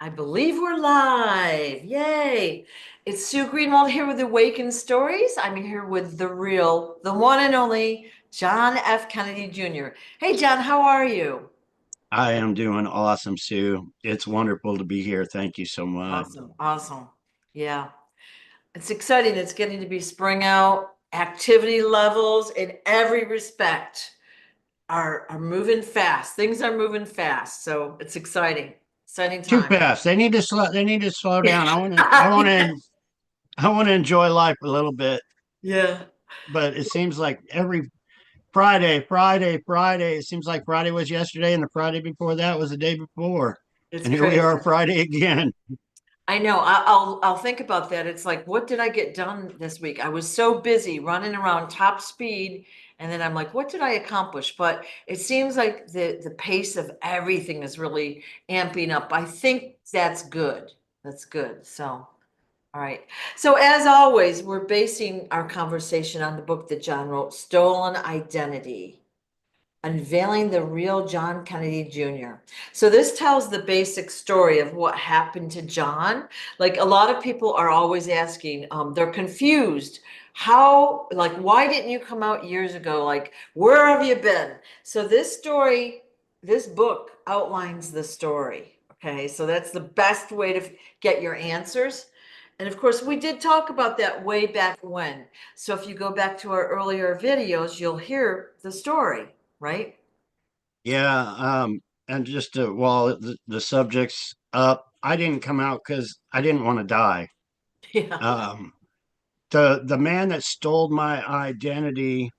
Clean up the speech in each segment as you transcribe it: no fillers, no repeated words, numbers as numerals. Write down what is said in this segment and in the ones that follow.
I believe we're live. Yay. It's Sue Greenwald here with Awakened Stories. I'm here with the one and only John F. Kennedy Jr. Hey, John, how are you? I am doing awesome, Sue. It's wonderful to be here. Thank you so much. Awesome. Awesome. Yeah. It's exciting. It's getting to be spring out. Activity levels in every respect are moving fast. Things are moving fast. So it's exciting. Exciting Too time. fast. They need to slow down. I want to enjoy life a little bit, Yeah. but it seems like every Friday, it seems like Friday was yesterday and the Friday before that was the day before. It's And here we are crazy. Friday again. I know. I'll think about that. It's like, what did I get done this week? I was so busy running around top speed, and then I'm like, what did I accomplish? But it seems like the pace of everything is really amping up. I think that's good. That's good. So, all right. So as always, we're basing our conversation on the book that John wrote, Stolen Identity. Unveiling the Real John Kennedy Jr. So this tells the basic story of what happened to John. Like a lot of people are always asking, they're confused. How, like, why didn't you come out years ago? Like, where have you been? So this story, this book outlines the story. Okay, so that's the best way to get your answers. And of course, we did talk about that way back when. So if you go back to our earlier videos, you'll hear the story, right? Yeah, and just while the subject's up, I didn't come out because I didn't want to die. Yeah. Um, the man that stole my identity,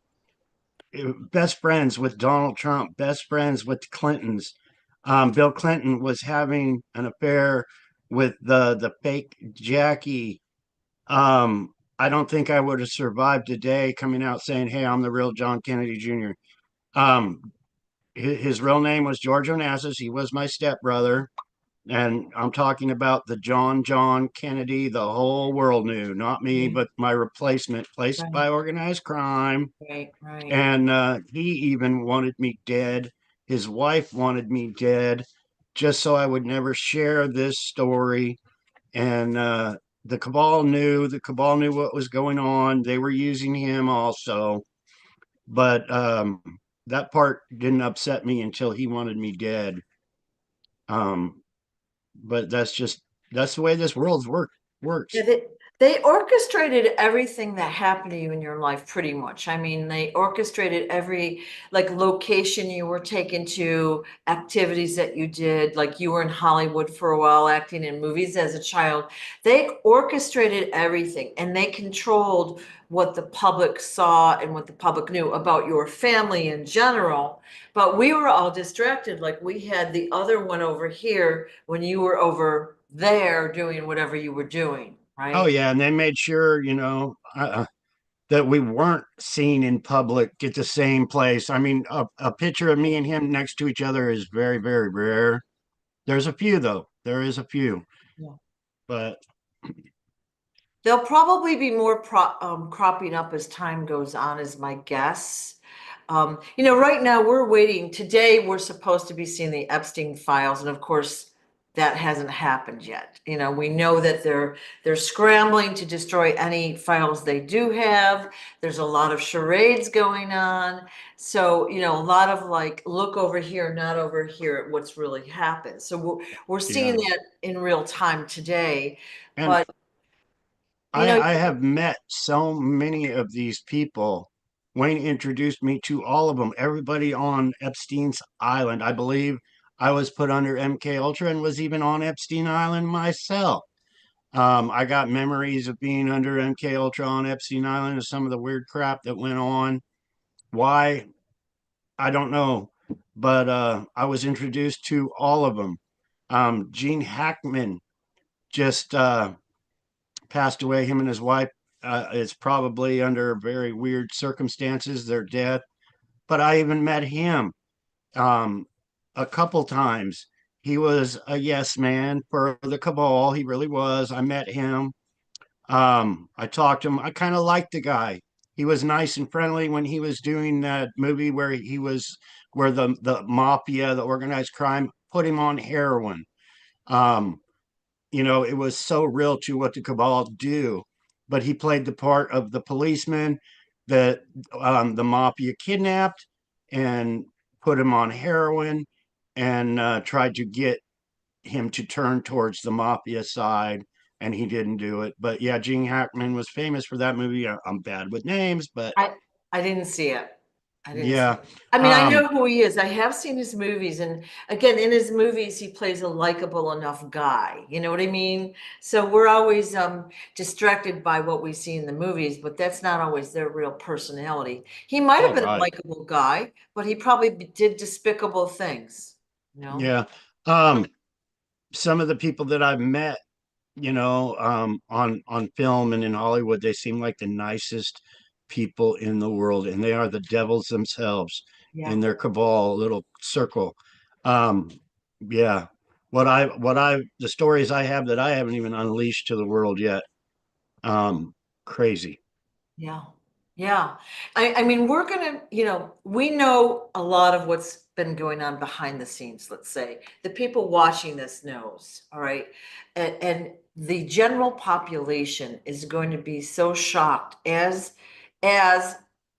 best friends with Donald Trump, best friends with the Clintons. Bill Clinton was having an affair with the fake Jackie. I don't think I would have survived today coming out saying, "Hey, I'm the real John Kennedy Jr." Um, his real name was George Onassis. He was my stepbrother. And I'm talking about the John Kennedy the whole world knew, not me, Right, but my replacement, placed right, by organized crime. right, right. And he even wanted me dead. His wife wanted me dead just so I would never share this story. And the cabal knew what was going on. They were using him also. But that part didn't upset me until he wanted me dead. Um, but that's the way this Yeah, works. they orchestrated everything that happened to you in your life pretty much. I mean, they orchestrated every like location you were taken to, activities that you did, like you were in Hollywood for a while acting in movies as a child. They orchestrated everything and they controlled what the public saw and what the public knew about your family in general. But we were all distracted. Like we had the other one over here when you were over there doing whatever you were doing, Oh right? yeah, and they made sure that we weren't seen in public at the same place. I mean, a picture of me and him next to each other is very rare. There's a few though. There is a few, Yeah. but They'll probably be more cropping up as time goes on, is my guess. Right now we're waiting. Today we're supposed to be seeing the Epstein files, and of course that hasn't happened yet. We know that they're scrambling to destroy any files they do have. There's a lot of charades going on. So, a lot of like look over here, not over here at what's really happened. So we're seeing yeah. that in real time today. And But you know, I have met so many of these people. Wayne introduced me to all of them. Everybody on Epstein's Island. I believe I was put under MK Ultra and was even on Epstein Island myself. I got memories of being under MK Ultra on Epstein Island and some of the weird crap that went on. Why? I don't know. But I was introduced to all of them. Gene Hackman just passed away, him and his wife. It's probably under very weird circumstances, their death. But I even met him um, a couple times. He was a yes man for the cabal. He really was. I met him. I talked to him. I kind of liked the guy. He was nice and friendly when he was doing that movie where the mafia, the organized crime, put him on heroin. Um, it was so real to what the cabal do. But he played the part of the policeman that the mafia kidnapped and put him on heroin and tried to get him to turn towards the mafia side, and he didn't do it. But yeah, Gene Hackman was famous for that movie. I'm bad with names, but I I didn't see it. I didn't see yeah. it. I mean, I um know who he is. I have seen his movies, and again, in his movies, he plays a likable enough guy. You know what I mean? So we're always distracted by what we see in the movies, but that's not always their real personality. He might have oh been a right. likable guy, but he probably did despicable things. You know? Yeah. Some of the people that I've met, on film and in Hollywood, they seem like the nicest people in the world, and they are the devils themselves Yeah. in their cabal little circle. Um, yeah, the stories I have that I haven't even unleashed to the world yet. Um, Crazy. Yeah. Yeah. I mean, we know a lot of what's been going on behind the scenes, let's say. The people watching this knows, all right? And the general population is going to be so shocked as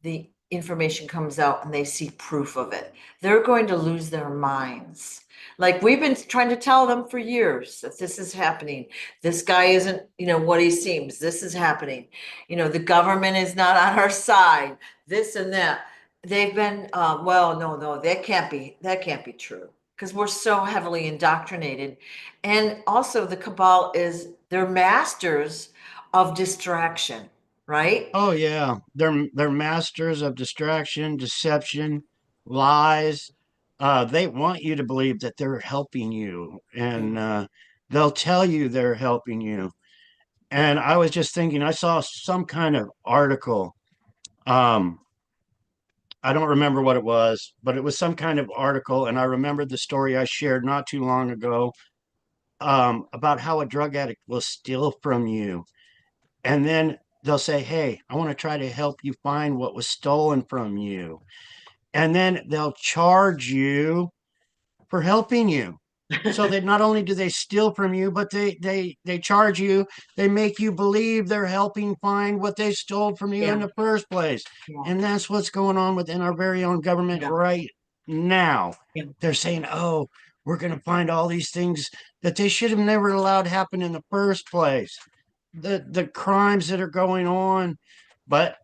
the information comes out and they see proof of it. They're going to lose their minds. Like we've been trying to tell them for years that this is happening. This guy isn't, what he seems. This is happening. The government is not on our side, this and that. They've been, well, no, no, that can't be true because we're so heavily indoctrinated. And also the cabal they're masters of distraction, right? Oh yeah, they're masters of distraction, deception, lies. They want you to believe that they're helping you, Yeah. and they'll tell you they're helping you. And I was just thinking, I saw some kind of article. Um, I don't remember what it was, but it was some kind of article, and I remember the story I shared not too long ago, about how a drug addict will steal from you, and then they'll say, "Hey, I want to try to help you find what was stolen from you," and then they'll charge you for helping you. So that not only do they steal from you, but they charge you. They make you believe they're helping find what they stole from you in Yeah, the first place. yeah, And that's what's going on within our very own government yeah, right now. yeah, They're saying, "Oh, we're going to find all these things that they should have never allowed happen in the first place. The crimes that are going on, but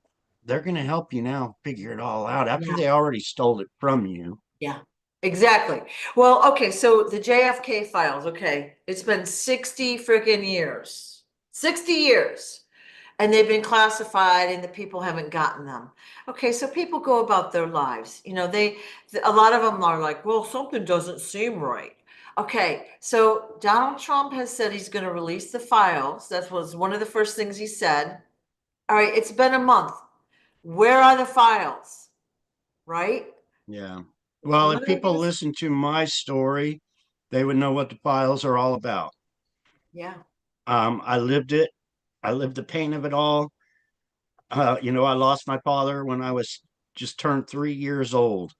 they're going to help you now figure it all out after yeah. they already stole it from you." Yeah, exactly. Well, okay, so the JFK files, okay, it's been 60 freaking years. 60 years. And they've been classified and the people haven't gotten them. Okay, so people go about their lives. A lot of them are like, well, something doesn't seem right. Okay, so Donald Trump has said he's going to release the files. That was one of the first things he said. All right, it's been a month. Where are the files? Right? Yeah. Well, When if are they people going to? listen to my story, they would know what the files are all about. Yeah. I lived it. I lived the pain of it all. I lost my father when I was just turned 3 years old.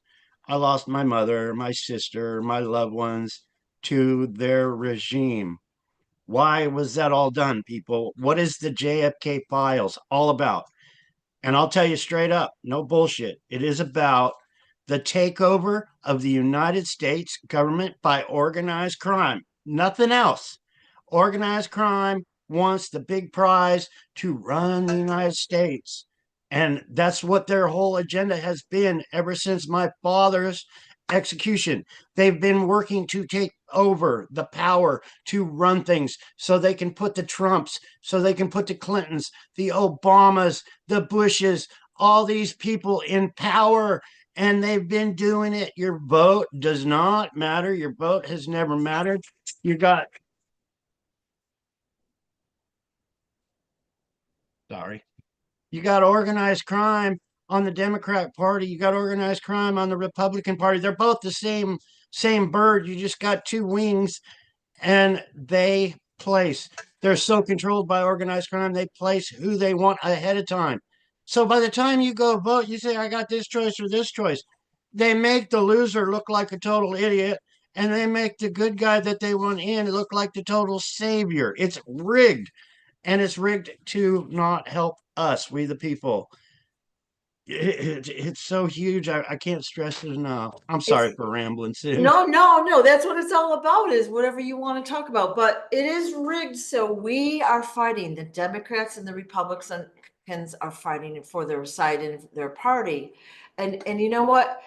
I lost my mother, my sister, my loved ones to their regime. Why was that all done, people? What is the JFK files all about? And I'll tell you straight up, no bullshit. It is about the takeover of the United States government by organized crime. Nothing else. Organized crime wants the big prize to run the United States. And that's what their whole agenda has been ever since my father's execution. They've been working to take over the power to run things so they can put the Trumps, so they can put the Clintons, the Obamas, the Bushes, all these people in power. And they've been doing it. Your vote does not matter. Your vote has never mattered. You got, sorry, you got organized crime on the Democrat Party. You got organized crime on the Republican Party. They're both the same bird. You just got two wings, and they place. They're so controlled by organized crime. They place who they want ahead of time. So by the time you go vote, you say, "I got this choice or this choice." They make the loser look like a total idiot, and they make the good guy that they want in look like the total savior. It's rigged, and it's rigged to not help us, we the people. It's so huge. I can't stress it enough. I'm It's sorry for rambling, Sue. no, no, no. That's what it's all about, is whatever you want to talk about. But it is rigged. So we are fighting. The Democrats and the Republicans are fighting for their side and their party. And you know what?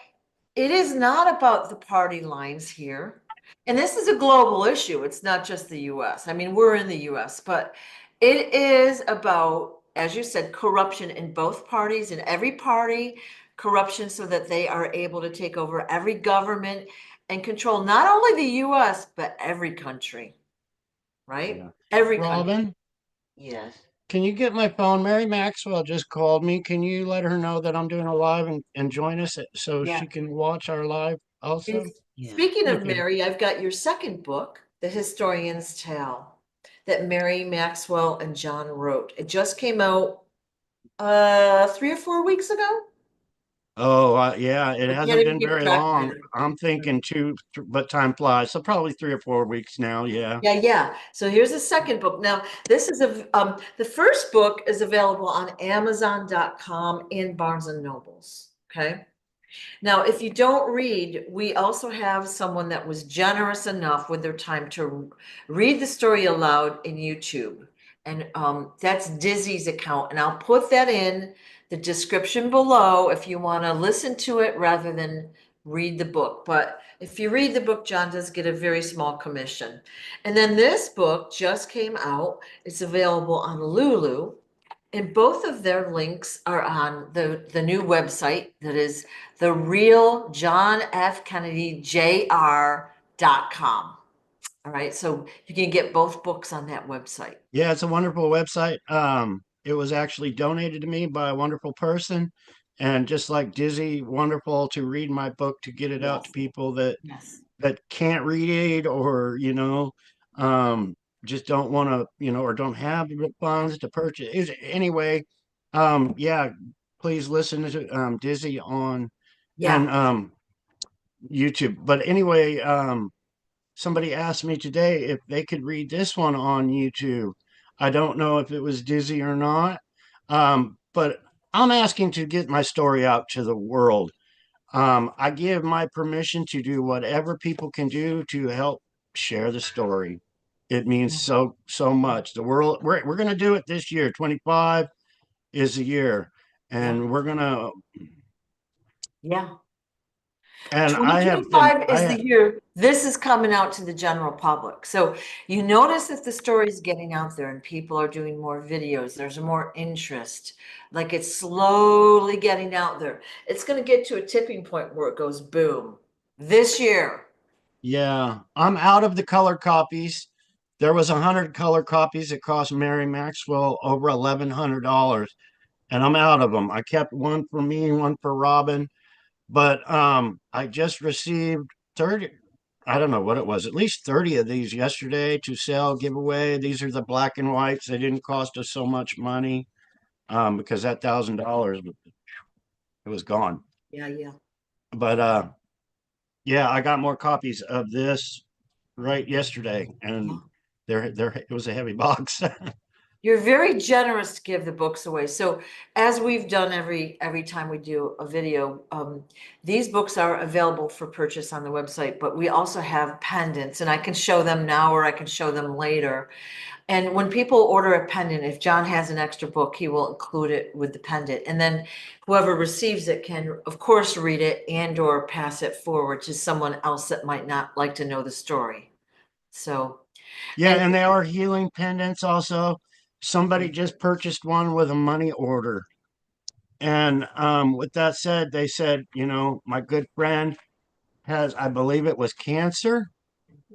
It is not about the party lines here. And this is a global issue. It's not just the US. I mean, we're in the US, but it is about, as you said, corruption in both parties, in every party, corruption so that they are able to take over every government and control not only the US, but every country, right? Yeah. Every country. Robin, Yes. can you get my phone? Mary Maxwell just called me. Can you let her know that I'm doing a live and join us so Yeah. she can watch our live And also? yeah. Speaking of Okay. Mary, I've got your second book, The Historian's Tale, that Mary Maxwell and John wrote. It just came out 3 or 4 weeks ago. Oh, yeah, it I can't hasn't even been keep very track of long. I'm it. thinking but time flies. So probably 3 or 4 weeks now. Yeah. Yeah, yeah. So here's the second book. Now, this is the first book is available on Amazon.com and Barnes and Nobles. Okay. Now, if you don't read, we also have someone that was generous enough with their time to read the story aloud in YouTube. And that's Dizzy's account. And I'll put that in the description below if you want to listen to it rather than read the book. But if you read the book, John does get a very small commission. And then this book just came out. It's available on Lulu. And both of their links are on the new website that is the real John F. Kennedy Jr.com. All right. So you can get both books on that website. Yeah, it's a wonderful website. It was actually donated to me by a wonderful person. And just like Dizzy, wonderful to read my book to get it out to Yes. people that Yes. can't read it, or um just don't want to, or don't have the funds to purchase anyway. Yeah, please listen to Dizzy on and Yeah. YouTube. But anyway, somebody asked me today if they could read this one on YouTube. I don't know if it was Dizzy or not, but I'm asking to get my story out to the world. I give my permission to do whatever people can do to help share the story. It means so much. The world, we're going to do it this year. 25 is a year, Yeah. and we're going to. Yeah. And I have been. 2025 I is the have. year this is coming out to the general public. So you notice that the story is getting out there and people are doing more videos. There's more interest. Like it's slowly getting out there. It's going to get to a tipping point where it goes boom this year. Yeah, I'm out of the color copies. There was 100 color copies. It cost Mary Maxwell over $1,100, and I'm out of them. I kept one for me, one for Robin. But I just received 30, I don't know what it was, at least 30 of these yesterday to sell, give away. These are the black and whites. They didn't cost us so much money because that $1,000, it was gone. Yeah, yeah. But yeah, I got more copies of this right yesterday, and Yeah. there it was a heavy box. You're very generous to give the books away. So as we've done every time we do a video, these books are available for purchase on the website, but we also have pendants, and I can show them now or I can show them later. And when people order a pendant, if John has an extra book, he will include it with the pendant. And then whoever receives it can, of course, read it and or pass it forward to someone else that might not like to know the story. So, Yeah, and and they are healing pendants also. Somebody just purchased one with a money order. And with that said, they said, my good friend has, I believe it was cancer.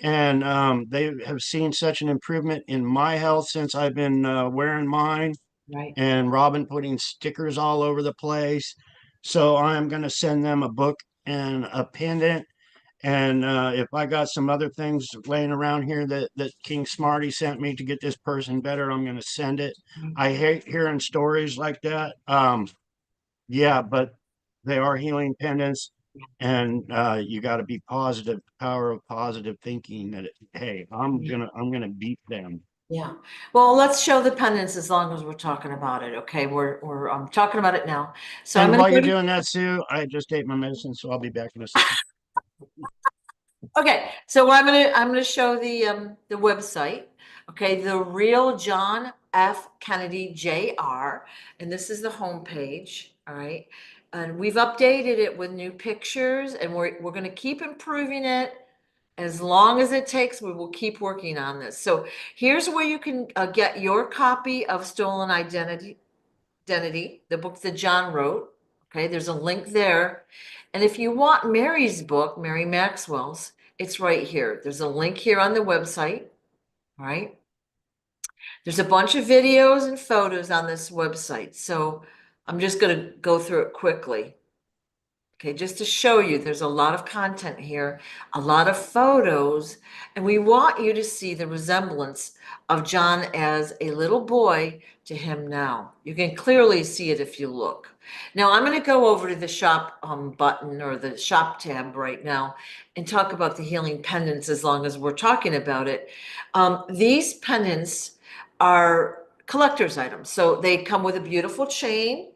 And they have seen such an improvement in my health since I've been wearing mine, right. and Robin putting stickers all over the place. So I'm going to send them a book and a pendant. And if I got some other things laying around here that King Smarty sent me to get this person better, I'm going to send it. I hate hearing stories like that. Yeah, but they are healing pendants. And you got to be positive, power of positive thinking that, hey, I'm gonna beat them. Yeah. Well, let's show the pendants as long as we're talking about it. Okay. We're talking about it now. So I'm And going to while go you're to, doing that, Sue, I just ate my medicine, so I'll be back in a second. okay. So I'm going to show the website. Okay. The real John F. Kennedy Jr. And this is the homepage. All right. And we've updated it with new pictures and we're going to keep improving it. As long as it takes, we will keep working on this. So here's where you can get your copy of Stolen Identity, the book that John wrote. Okay, there's a link there. And if you want Mary's book, Mary Maxwell's, it's right here. There's a link here on the website. All right. There's a bunch of videos and photos on this website. So I'm just going to go through it quickly. Okay, just to show you, there's a lot of content here, a lot of photos, and we want you to see the resemblance of John as a little boy to him now. You can clearly see it if you look. Now, I'm going to go over to the shop button or the shop tab right now and talk about the healing pendants as long as we're talking about it. These pendants are collector's items. So they come with a beautiful chain.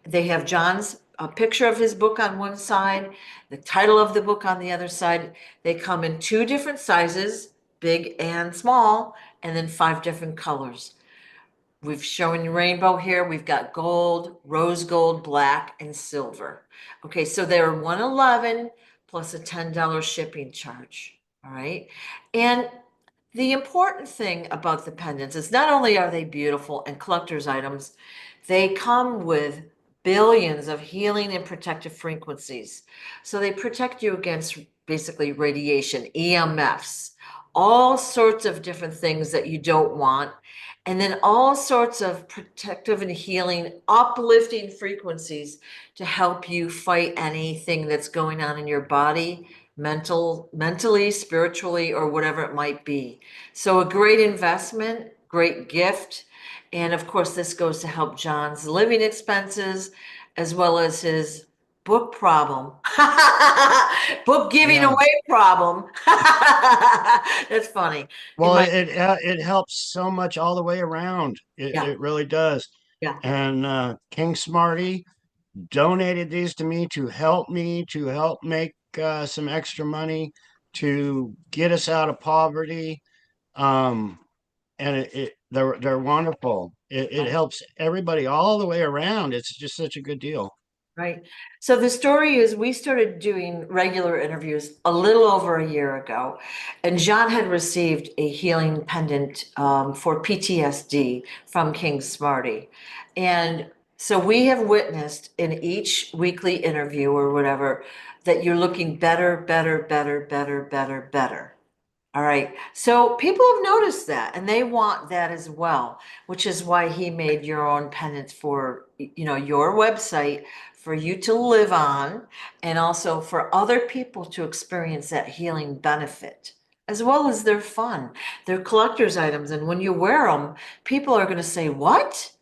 They have John's a picture of his book on one side, the title of the book on the other side. They come in two different sizes, big and small, and then five different colors. We've shown rainbow here. We've got gold, rose gold, black, and silver. Okay, so they're 111 plus a $10 shipping charge. All right. And the important thing about the pendants is not only are they beautiful and collector's items, they come with billions of healing and protective frequencies. So they protect you against basically radiation, EMFs, all sorts of different things that you don't want, and then all sorts of protective and healing, uplifting frequencies to help you fight anything that's going on in your body, mentally, spiritually, or whatever it might be. So a great investment, great gift. And of course, this goes to help John's living expenses as well as his book problem, book giving Yeah. away problem. That's funny. You Well, might, it helps so much all the way around. yeah, It really does. yeah, And King Smarty donated these to me to help make some extra money to get us out of poverty. Um, and they're wonderful. It right. helps everybody all the way around. It's just such a good deal. Right. So the story is we started doing regular interviews a little over a year ago, and John had received a healing pendant for PTSD from King Smarty. And so we have witnessed in each weekly interview or whatever that you're looking better, better, better, better, better, better. All right. So people have noticed that and they want that as well, which is why he made your own pendant for, your website for you to live on and also for other people to experience that healing benefit as well as their fun. They're collector's items. And when you wear them, people are going to say, "What?"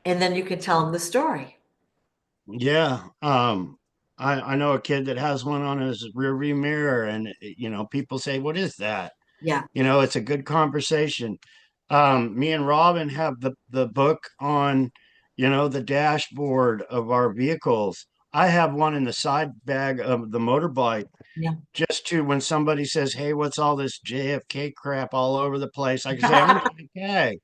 And then you can tell them the story. Yeah. I know a kid that has one on his rear view mirror, and people say, "What is that?" Yeah. It's a good conversation. Me and Robin have the book on, the dashboard of our vehicles. I have one in the side bag of the motorbike, Yeah. just to when somebody says, "Hey, what's all this JFK crap all over the place?" I can say, "I'm JFK.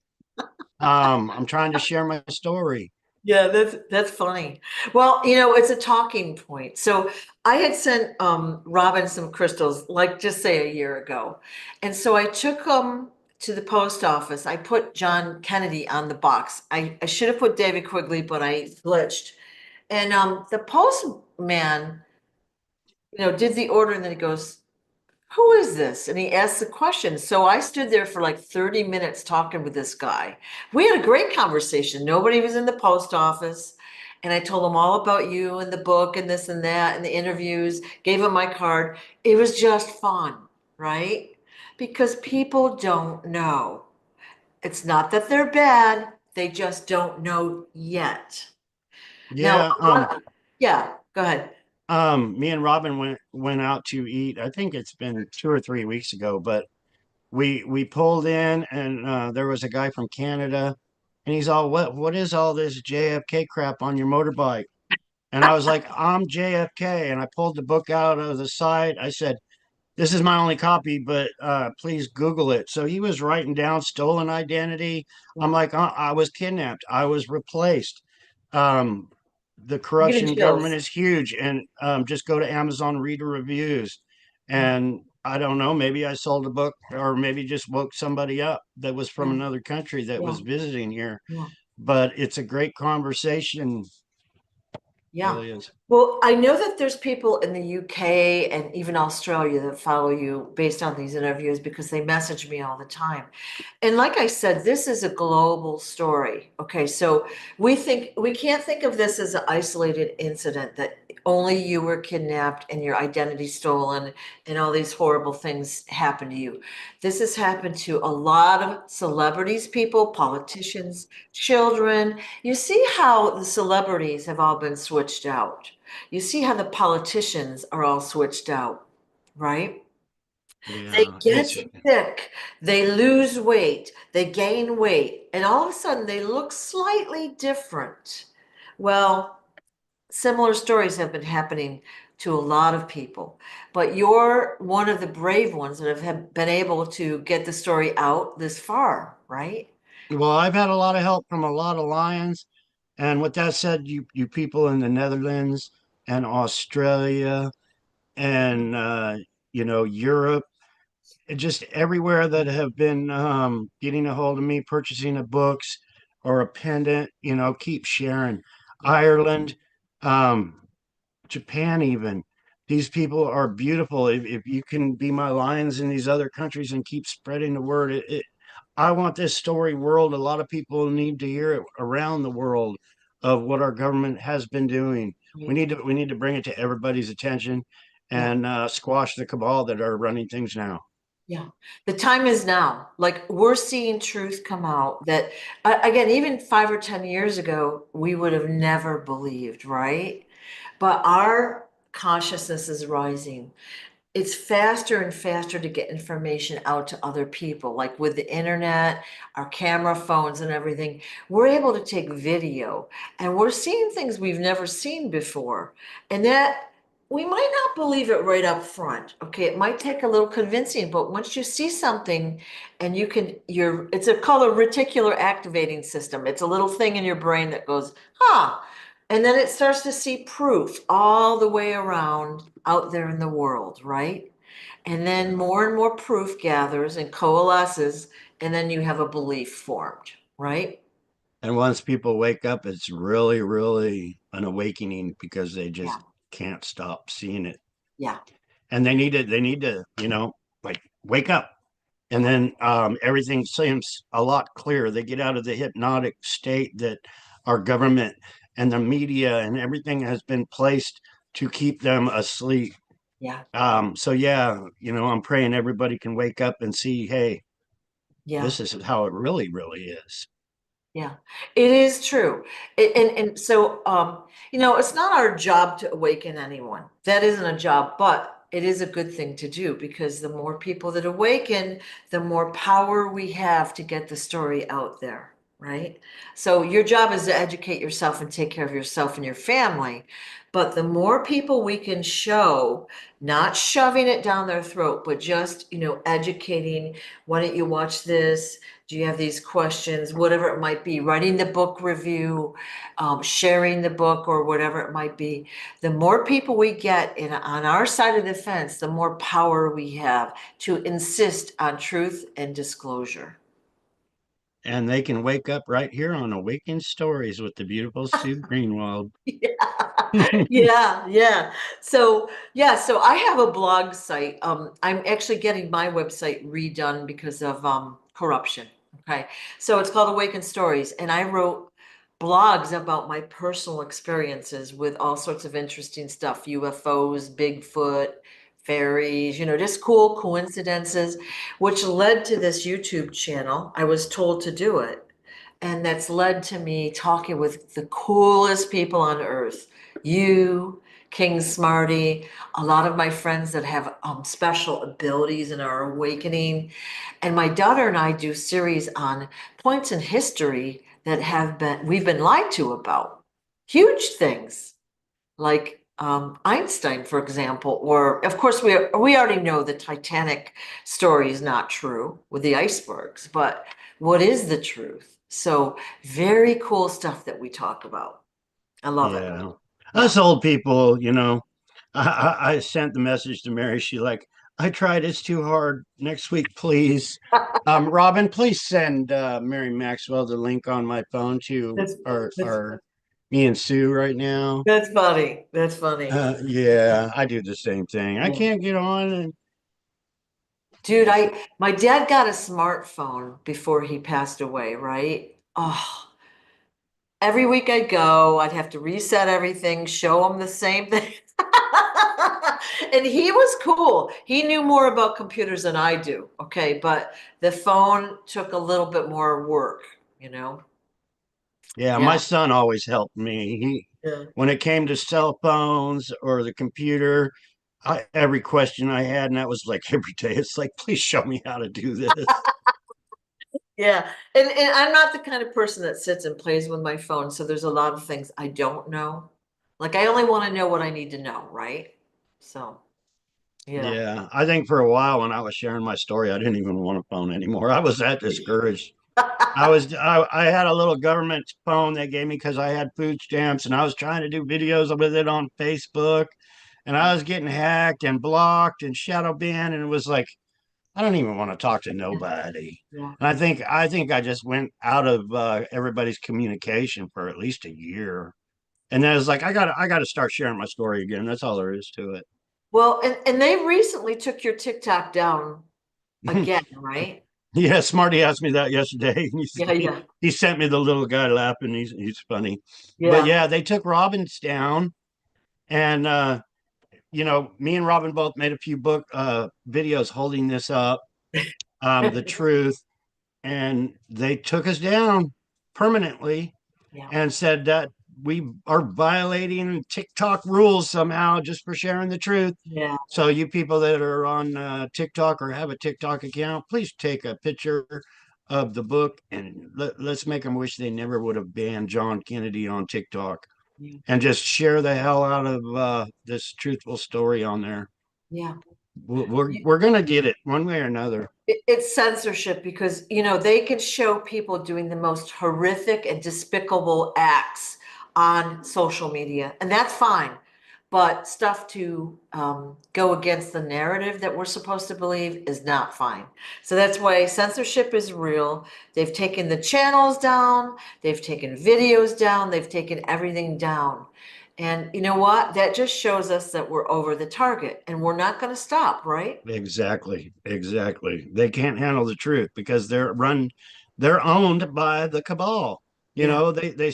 I'm trying to share my story." Yeah, that's funny. Well, it's a talking point. So I had sent Robin some crystals, like just say a year ago. And so I took them to the post office. I put John Kennedy on the box. I should have put David Quigley, but I glitched. And the postman, did the order and then he goes, "Who is this?" And he asked the question. So I stood there for like 30 minutes talking with this guy. We had a great conversation. Nobody was in the post office. And I told him all about you and the book and this and that and the interviews, gave him my card. It was just fun, right? Because people don't know. It's not that they're bad, they just don't know yet. Now, Yeah. yeah, go ahead. Me and Robin went out to eat. I think it's been 2 or 3 weeks ago, but we pulled in and there was a guy from Canada, and he's all, what is all this JFK crap on your motorbike? And I was like, I'm JFK, and I pulled the book out of the side. I said, this is my only copy, but please Google it. So he was writing down stolen identity. I'm Yeah. like, I was kidnapped. I was replaced. Um, the I'm getting corruption government chills. is huge. And just go to Amazon, read the reviews. Yeah. And I don't know, maybe I sold a book or maybe just woke somebody up that was from Yeah. another country that Yeah. was visiting here. Yeah. But it's a great conversation, Yeah. really is. Well, I know that there's people in the UK and even Australia that follow you based on these interviews because they message me all the time. And like I said, this is a global story. Okay, so we can't think of this as an isolated incident that only you were kidnapped and your identity stolen and all these horrible things happened to you. This has happened to a lot of celebrities, people, politicians, children. You see how the celebrities have all been switched out. You see how the politicians are all switched out, right? They Yeah, get it's sick, they lose weight, they gain weight, and all of a sudden they look slightly different. Well, similar stories have been happening to a lot of people, but you're one of the brave ones that have been able to get the story out this far, right? well, I've had a lot of help from a lot of lions. And with that said, you people in the Netherlands and Australia and Europe, just everywhere that have been getting a hold of me, purchasing a books or a pendant, keep sharing. Yeah, Ireland, um, Japan, even. These people are beautiful. If you can be my lions in these other countries and keep spreading the word, I want this story world. A lot of people need to hear it around the world of what our government has been doing. right. We need to bring it to everybody's attention Yeah. and squash the cabal that are running things now. Yeah, the time is now. Like we're seeing truth come out that, again, even 5 or 10 years ago, we would have never believed, right? But our consciousness is rising. It's faster and faster to get information out to other people. Like with the internet, our camera phones and everything, we're able to take video and we're seeing things we've never seen before. And that we might not believe it right up front. Okay, it might take a little convincing, but once you see something and it's a called a reticular activating system. It's a little thing in your brain that goes, huh. And then it starts to see proof all the way around out there in the world, right? And then Yeah. more and more proof gathers and coalesces, and then you have a belief formed, right? And once people wake up, it's really, really an awakening because they Yeah, just can't stop seeing it. yeah, And they need to, like wake up. And yeah, then everything seems a lot clearer. They get out of the hypnotic state that our government and the media and everything has been placed to keep them asleep. yeah, So yeah, I'm praying everybody can wake up and see, hey, yeah. this is how it really, really is. Yeah, it is true. And so, it's not our job to awaken anyone. That isn't a job, but it is a good thing to do because the more people that awaken, the more power we have to get the story out there, right? So your job is to educate yourself and take care of yourself and your family. But the more people we can show, not shoving it down their throat, but just, educating, why don't you watch this? Do you have these questions, whatever it might be, writing the book review, sharing the book or whatever it might be. The more people we get on our side of the fence, the more power we have to insist on truth and disclosure. And they can wake up right here on Awakened Stories with the beautiful Sue Greenwald. Yeah, yeah, yeah. So I have a blog site. I'm actually getting my website redone because of corruption. Okay. So it's called Awaken Stories, and I wrote blogs about my personal experiences with all sorts of interesting stuff, UFOs, Bigfoot, fairies, just cool coincidences, which led to this YouTube channel. I was told to do it. And that's led to me talking with the coolest people on earth. You, King Smarty, a lot of my friends that have special abilities and are awakening. And my daughter and I do series on points in history that we've been lied to about. Huge things like Einstein, for example, or of course we already know the Titanic story is not true with the icebergs, but what is the truth? So very cool stuff that we talk about. I love it. Yeah. Yeah. Us old people, I sent the message to Mary. She like, I tried. It's too hard. Next week, please. Robin, please send Mary Maxwell the link on my phone to That's that's our me and Sue right now. that's funny. That's funny. Yeah, I do the same thing. I Yeah. can't get on. And Dude, my dad got a smartphone before he passed away, right? Oh, every week I'd go, I'd have to reset everything, show him the same thing. And he was cool. He knew more about computers than I do. Okay, but the phone took a little bit more work, you know? yeah, my Yeah. son always helped me. Yeah. When it came to cell phones or the computer, every question I had, and that was like every day. It's like, please show me how to do this. Yeah. And I'm not the kind of person that sits and plays with my phone. So there's a lot of things I don't know. Like I only want to know what I need to know, right? So, yeah. Yeah, I think for a while when I was sharing my story, I didn't even want a phone anymore. I was that discouraged. I had a little government phone they gave me because I had food stamps, and I was trying to do videos with it on Facebook, and I was getting hacked and blocked and shadow banned, and it was like I don't even want to talk to nobody. Yeah. And I think I just went out of everybody's communication for at least a year, and then it's like I got to start sharing my story again. That's all there is to Well, and they recently took your TikTok down it. again, right? Yeah, Smarty asked me that yesterday. Yeah, yeah, He sent me the little guy laughing. He's funny. But yeah, yeah, they took Robbins down, and me and Robin both made a few book videos holding this up, the truth, and they took us down permanently yeah, and said that we are violating TikTok rules somehow just for sharing the truth. yeah, So you people that are on TikTok or have a TikTok account, please take a picture of the book and let's make them wish they never would have banned John Kennedy on TikTok yeah, and just share the hell out of this truthful story on there. yeah. We're gonna get it one way or another. It's censorship because, they can show people doing the most horrific and despicable acts on social media, and that's fine. But stuff to go against the narrative that we're supposed to believe is not fine. So that's why censorship is real. They've taken the channels down, they've taken videos down, they've taken everything down. And you know what? That just shows us that we're over the target and we're not going to stop, right? Exactly, exactly. They can't handle the truth because they're owned by the cabal. You Yeah. know, they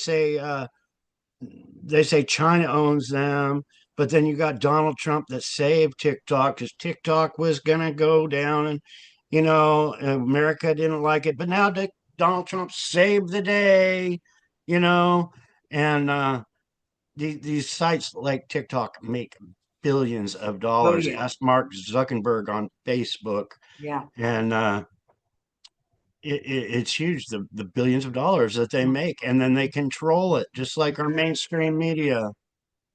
say China owns them, but then you got Donald Trump that saved TikTok because TikTok was gonna go down, and America didn't like it, but now Donald Trump saved the day, you know, and these sites like TikTok make billions of Oh, dollars. yeah. Ask Mark Zuckerberg on Facebook, Yeah. and it's huge the billions of dollars that they Yeah. make, and then they control it just like our mainstream media.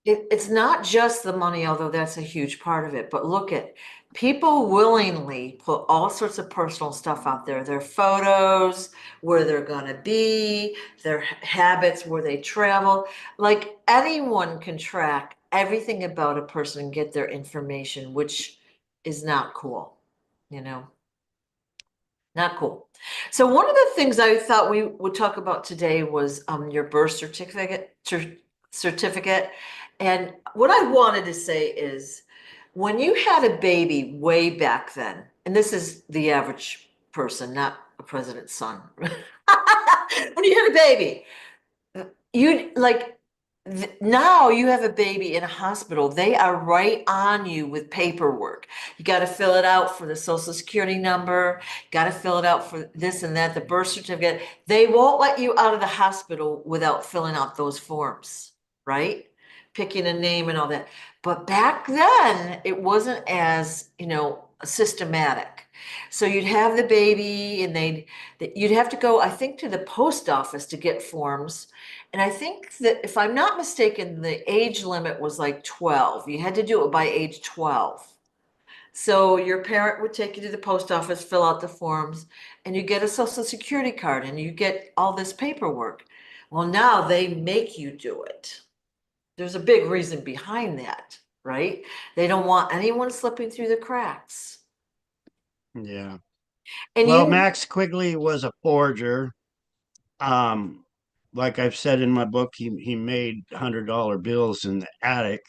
It's not just the money, although that's a huge part of it. But look at people willingly put all sorts of personal stuff out there, their photos, where they're gonna be, their habits, where they travel. Like anyone can track everything about a person and get their information, which is not cool, you know? Not cool. So one of the things I thought we would talk about today was your birth certificate. And what I wanted to say is when you had a baby way back then, and this is the average person, not a president's son. When you had a baby, you like now you have a baby in a hospital. They are right on you with paperwork. You got to fill it out for the social security number, got to fill it out for this and that, the birth certificate. They won't let you out of the hospital without filling out those forms, right? picking a name and all that. But back then, it wasn't as, systematic. So you'd have the baby and you'd have to go, I think, to the post office to get forms. And I think that if I'm not mistaken, the age limit was like 12. You had to do it by age 12. So your parent would take you to the post office, fill out the forms, and you get a social security card and you get all this paperwork. Well, now they make you do it. There's a big reason behind that, right? They don't want anyone slipping through the cracks. Yeah. And Well, you, Max Quigley was a forger. Um, like I've said in my book, he made $100 bills in the attic.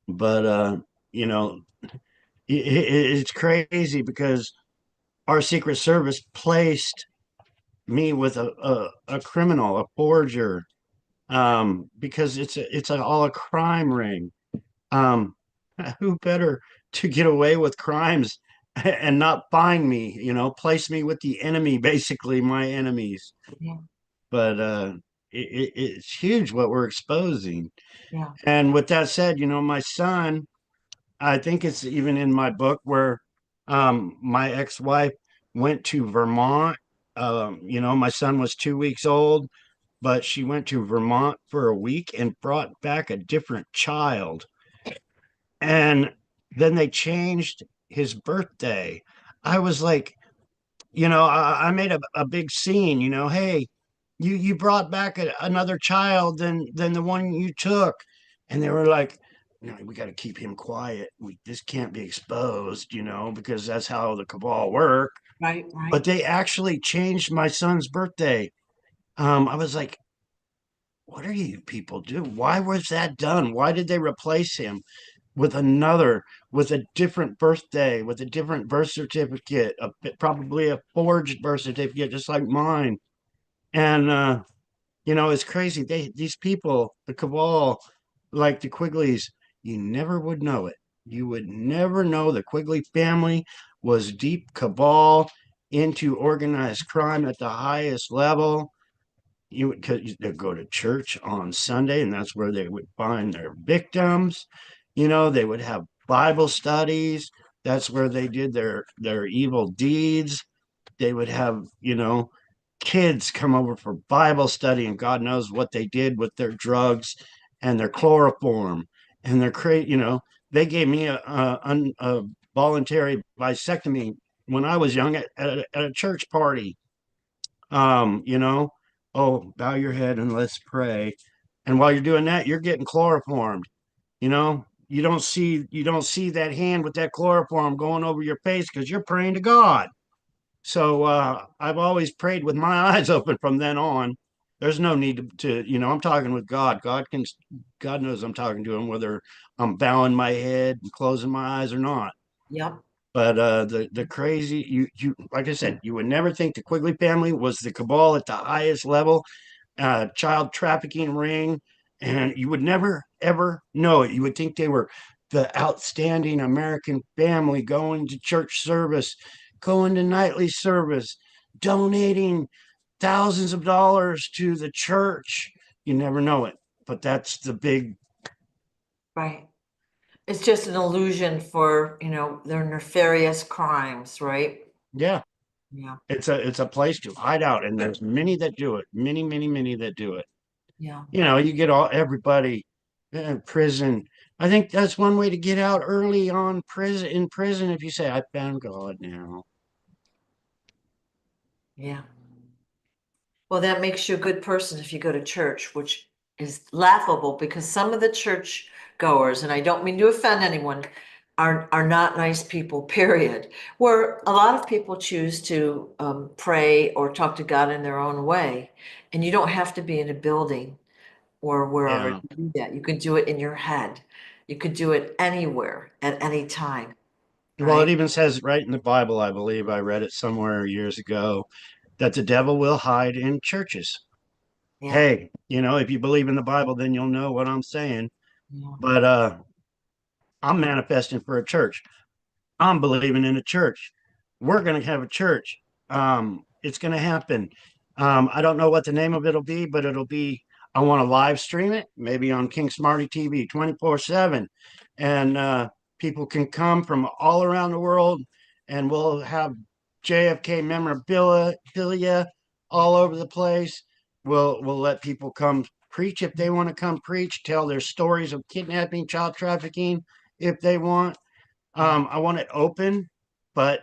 But you know, it's crazy because our Secret Service placed me with a criminal, a forger, because all a crime ring. Um, who better to get away with crimes and not find me? Place me with the enemy, basically my enemies. yeah, But it's huge what we're exposing. yeah, And with that said, my son, I think it's even in my book where my ex-wife went to Vermont. My son was 2 weeks old, but she went to Vermont for a week and brought back a different child. And then they changed his birthday. I was like, I made a big scene, hey, you brought back another child than the one you took. And they were like, no, we got to keep him quiet. This can't be exposed, because that's how the cabal work. right, right. But they actually changed my son's birthday. I was like, what are you people do? Why was that done? Why did they replace him with another, with a different birthday, with a different birth certificate, probably a forged birth certificate, just like mine? And it's crazy. These people, the cabal, like the Quigleys, you never would know it. You would never know the Quigley family was deep cabal into organized crime at the highest level. You would, cause they'd go to church on Sunday, and that's where they would find their victims. They would have Bible studies. That's where they did their evil deeds. They would have, kids come over for Bible study, and God knows what they did with their drugs and their chloroform and their they gave me a voluntary vasectomy when I was young at a church party. um you know oh, bow your head and let's pray. And while you're doing that, you're getting chloroformed. You don't see that hand with that chloroform going over your face because you're praying to God. So I've always prayed with my eyes open from then on. There's no need I'm talking with God. God knows I'm talking to him, whether I'm bowing my head and closing my eyes or not. Yep. But the crazy, you like I said, you would never think the Quigley family was the cabal at the highest level, child trafficking ring, and you would never ever know it. You would think they were the outstanding American family, going to church service, going to nightly service, donating thousands of dollars to the church. You never know it, but that's the big, Right. It's just an illusion for, their nefarious crimes, right? yeah. Yeah, It's a place to hide out, and there's many that do it. Many, many, many that do it. yeah. You get everybody in prison. I think that's one way to get out early on in prison, if you say, I found God now. Yeah. Well, that makes you a good person if you go to church, which is laughable because some of the church goers, and I don't mean to offend anyone, are not nice people, period. Where a lot of people choose to pray or talk to God in their own way. And you don't have to be in a building or wherever Yeah. to do that. You can do it in your head. You could do it anywhere at any time, Well, it right? even says right in the Bible, I believe I read it somewhere years ago, that the devil will hide in churches. Yeah. Hey, if you believe in the Bible, then you'll know what I'm saying. Yeah. But I'm manifesting for a church. I'm believing in a church. We're going to have a church. It's going to happen. I don't know what the name of it'll be, but it'll be I want to live stream it, maybe on King Smarty TV 24/7. And people can come from all around the world, and we'll have JFK memorabilia all over the place. We'll let people come preach if they want to come preach, tell their stories of kidnapping, child trafficking if they want. I want it open, but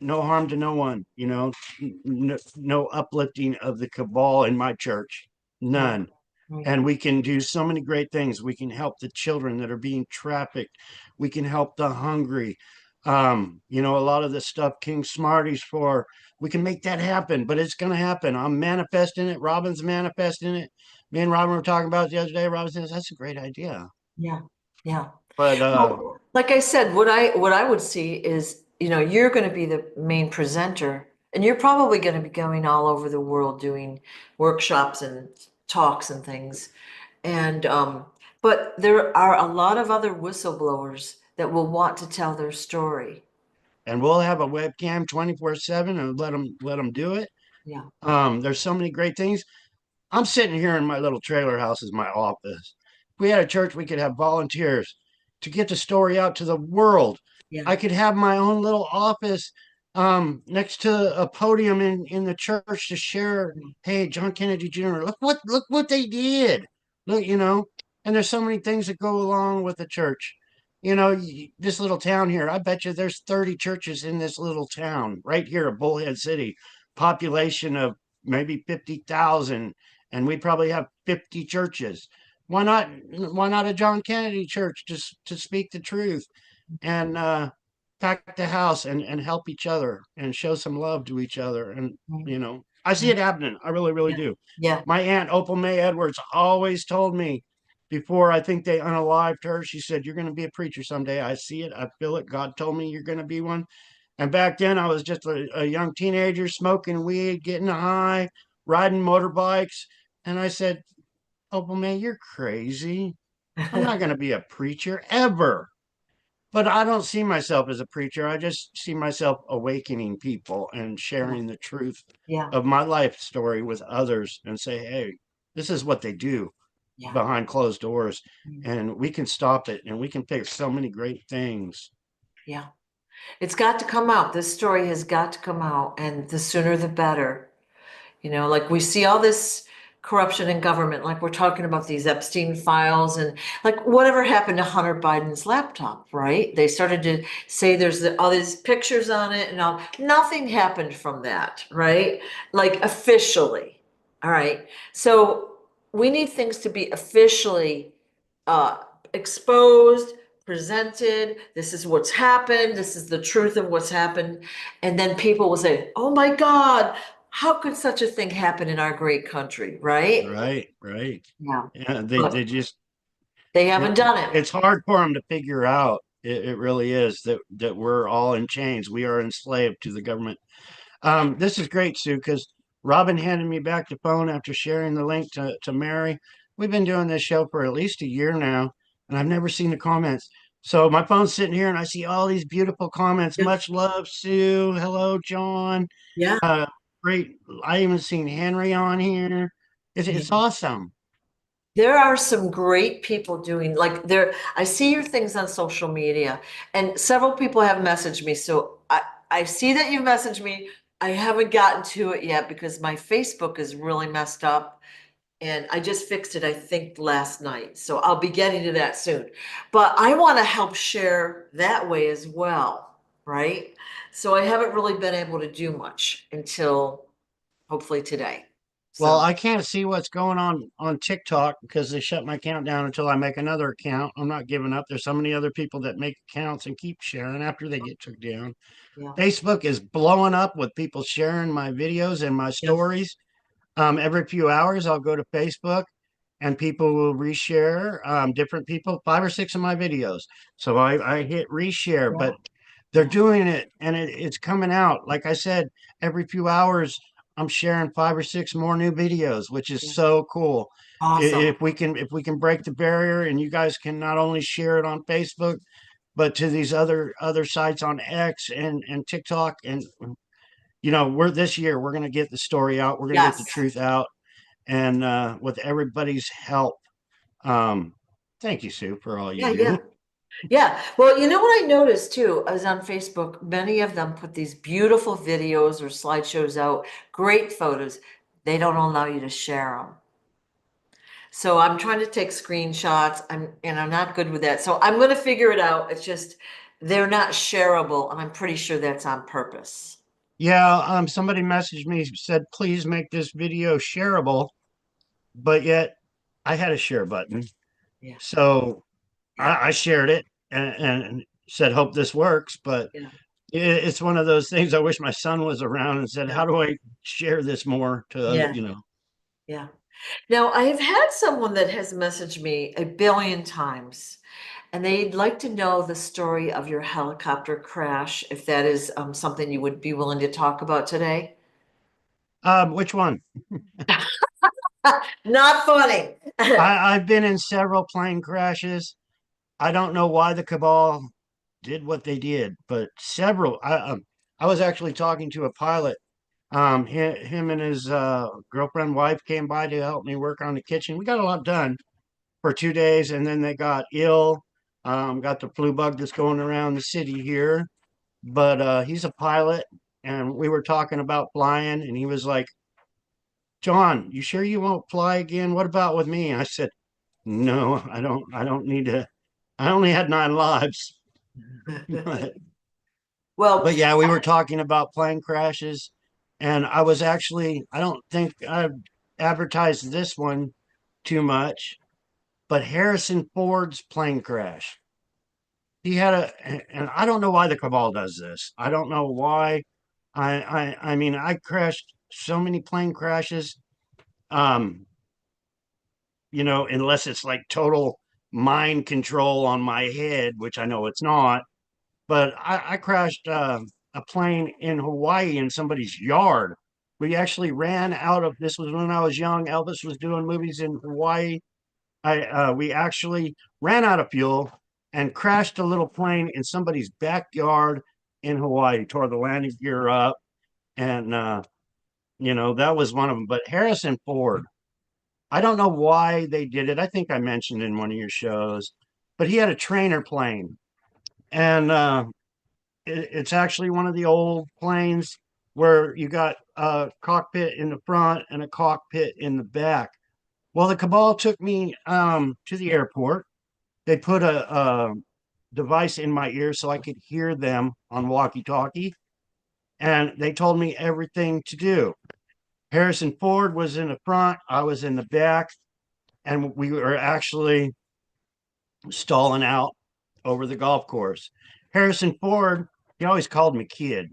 no harm to no one, no uplifting of the cabal in my church, Right, none. right. And we can do so many great things. We can help the children that are being trafficked. We can help the hungry. A lot of the stuff King Smarty's for, we can make that happen, but it's going to happen. I'm manifesting it. Robin's manifesting it. Me and Robin were talking about it the other day. Robin says, that's a great idea. Yeah, yeah. But Well, like I said, what I would see is, you're going to be the main presenter, and you're probably going to be going all over the world doing workshops and talks and things. And but there are a lot of other whistleblowers that will want to tell their story. and we'll have a webcam 24/7 and let them do it. Yeah, There's so many great things. I'm sitting here in my little trailer house as my office. If we had a church, we could have volunteers to get the story out to the world. yeah, I could have my own little office next to a podium in the church to share, yeah, hey, John Kennedy Jr., look what they did. Look, and there's so many things that go along with the church. This little town here, I bet you there's 30 churches in this little town right here at Bullhead City, population of maybe 50,000, and we probably have 50 churches. Why not a John Kennedy church to speak the truth and pack the house and help each other and show some love to each other? And right, I see right. it happening. I really, really Yeah, do. yeah, My aunt Opal May Edwards always told me before I think they unalived her, she said, you're going to be a preacher someday. I see it. I feel it. God told me you're going to be one. And back then, I was just a young teenager smoking weed, getting high, riding motorbikes. And I said, Opal May, you're crazy. I'm not going to be a preacher ever. But I don't see myself as a preacher. I just see myself awakening people and yeah, sharing the truth yeah, of my life story with others and say, hey, this is what they do yeah, behind closed doors. mm, And we can stop it and we can fix so many great things. yeah. It's got to come out. This story has got to come out, and the sooner the better. Like we see all this corruption in government, like we're talking about these Epstein files and like whatever happened to Hunter Biden's laptop, right? They started to say there's all these pictures on it and all. Nothing happened from that, right? Like officially. All right. So we need things to be officially uh, exposed, presented. This is what's happened. This is the truth of what's happened. And then people will say, oh my God, how could such a thing happen in our great country, right? Right, right. Yeah. Yeah, they But just they haven't done it. it's hard for them to figure out. It really is that we're all in chains. We are enslaved to the government. This is great, Sue, because Robin handed me back the phone after sharing the link to Mary. We've been doing this show for at least a year now, and I've never seen the comments. So my phone's sitting here, and I see all these beautiful comments. Yeah. Much love, Sue. Hello, John. Yeah. Uh, Great. I even seen Henry on here. It's Yeah. awesome. There are some great people doing like there. I see your things on social media, and several people have messaged me. So I see that you've messaged me. I haven't gotten to it yet because my Facebook is really messed up. And I just fixed it, I think, last night. So I'll be getting to that soon. But I want to help share that way as well, right? So I haven't really been able to do much until hopefully today. Well, So I can't see what's going on TikTok because they shut my account down until I make another account. I'm not giving up. There's so many other people that make accounts and keep sharing after they get took down. yeah, Facebook is blowing up with people sharing my videos and my yeah, stories. Every few hours, I'll go to Facebook and people will reshare, different people, 5 or 6 of my videos. So I hit reshare, yeah, but they're doing it and it's coming out. Like I said, every few hours, I'm sharing 5 or 6 more new videos, which is yeah. so cool. Awesome. If we can break the barrier and you guys can not only share it on Facebook, but to these other sites on X and TikTok, and we're this year we're going to get the story out. We're going to get the Yes. truth out, and with everybody's help. Um, Thank you, Sue, for all you Yeah, yeah. do. Yeah. Well, you know what I noticed too, I was on Facebook, many of them put these beautiful videos or slideshows out, great photos. They don't allow you to share them. So I'm trying to take screenshots. I'm not good with that. So I'm going to figure it out. It's just they're not shareable, and I'm pretty sure that's on purpose. Yeah, somebody messaged me, said, please make this video shareable, but yet I had a share button. Yeah. So Yeah. I shared it and said, hope this works. But Yeah. it's one of those things. I wish my son was around and said, Yeah. how do I share this more to other, Yeah. you know? Yeah. Now, I have had someone that has messaged me a billion times, and they'd like to know the story of your helicopter crash, if that is something you would be willing to talk about today. Which one? Not funny. I've been in several plane crashes. I don't know why the cabal did what they did, but several. I was actually talking to a pilot. Him and his girlfriend, wife came by to help me work on the kitchen. We got a lot done for 2 days, and then they got ill. Got the flu bug that's going around the city here. But he's a pilot, and we were talking about flying, and he was like, "John, you sure you won't fly again? What about with me?" And I said, "No, I don't. I don't need to. I only had 9 lives." but Well, yeah, we were talking about plane crashes, and I was actually. I don't think I've advertised this one too much, but Harrison Ford's plane crash. He had and I don't know why the cabal does this. I don't know why. I mean, I crashed so many plane crashes. Um, unless it's like total mind control on my head, which I know it's not. But I crashed a plane in Hawaii in somebody's yard. We actually ran out of. This was when I was young. Elvis was doing movies in Hawaii. We actually ran out of fuel and crashed a little plane in somebody's backyard in Hawaii. Tore the landing gear up, and that was one of them. But Harrison Ford, I don't know why they did it. I think I mentioned in one of your shows, but he had a trainer plane, and it's actually one of the old planes where you got a cockpit in the front and a cockpit in the back. Well, the cabal took me to the airport. They put a device in my ear so I could hear them on walkie-talkie, and they told me everything to do. Harrison Ford was in the front, I was in the back, and we were actually stalling out over the golf course. Harrison Ford, he always called me kid,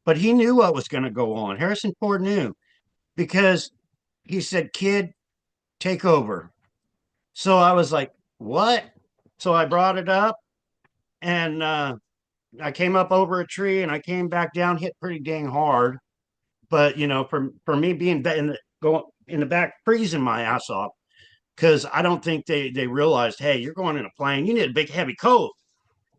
but he knew what was going to go on. Harrison Ford knew because he said, "Kid, take over." So I was like, "What?" So I brought it up, and I came up over a tree, and I came back down, hit pretty dang hard. But for me being in going in the back, freezing my ass off, because I don't think they realized, hey, you're going in a plane, you need a big heavy coat.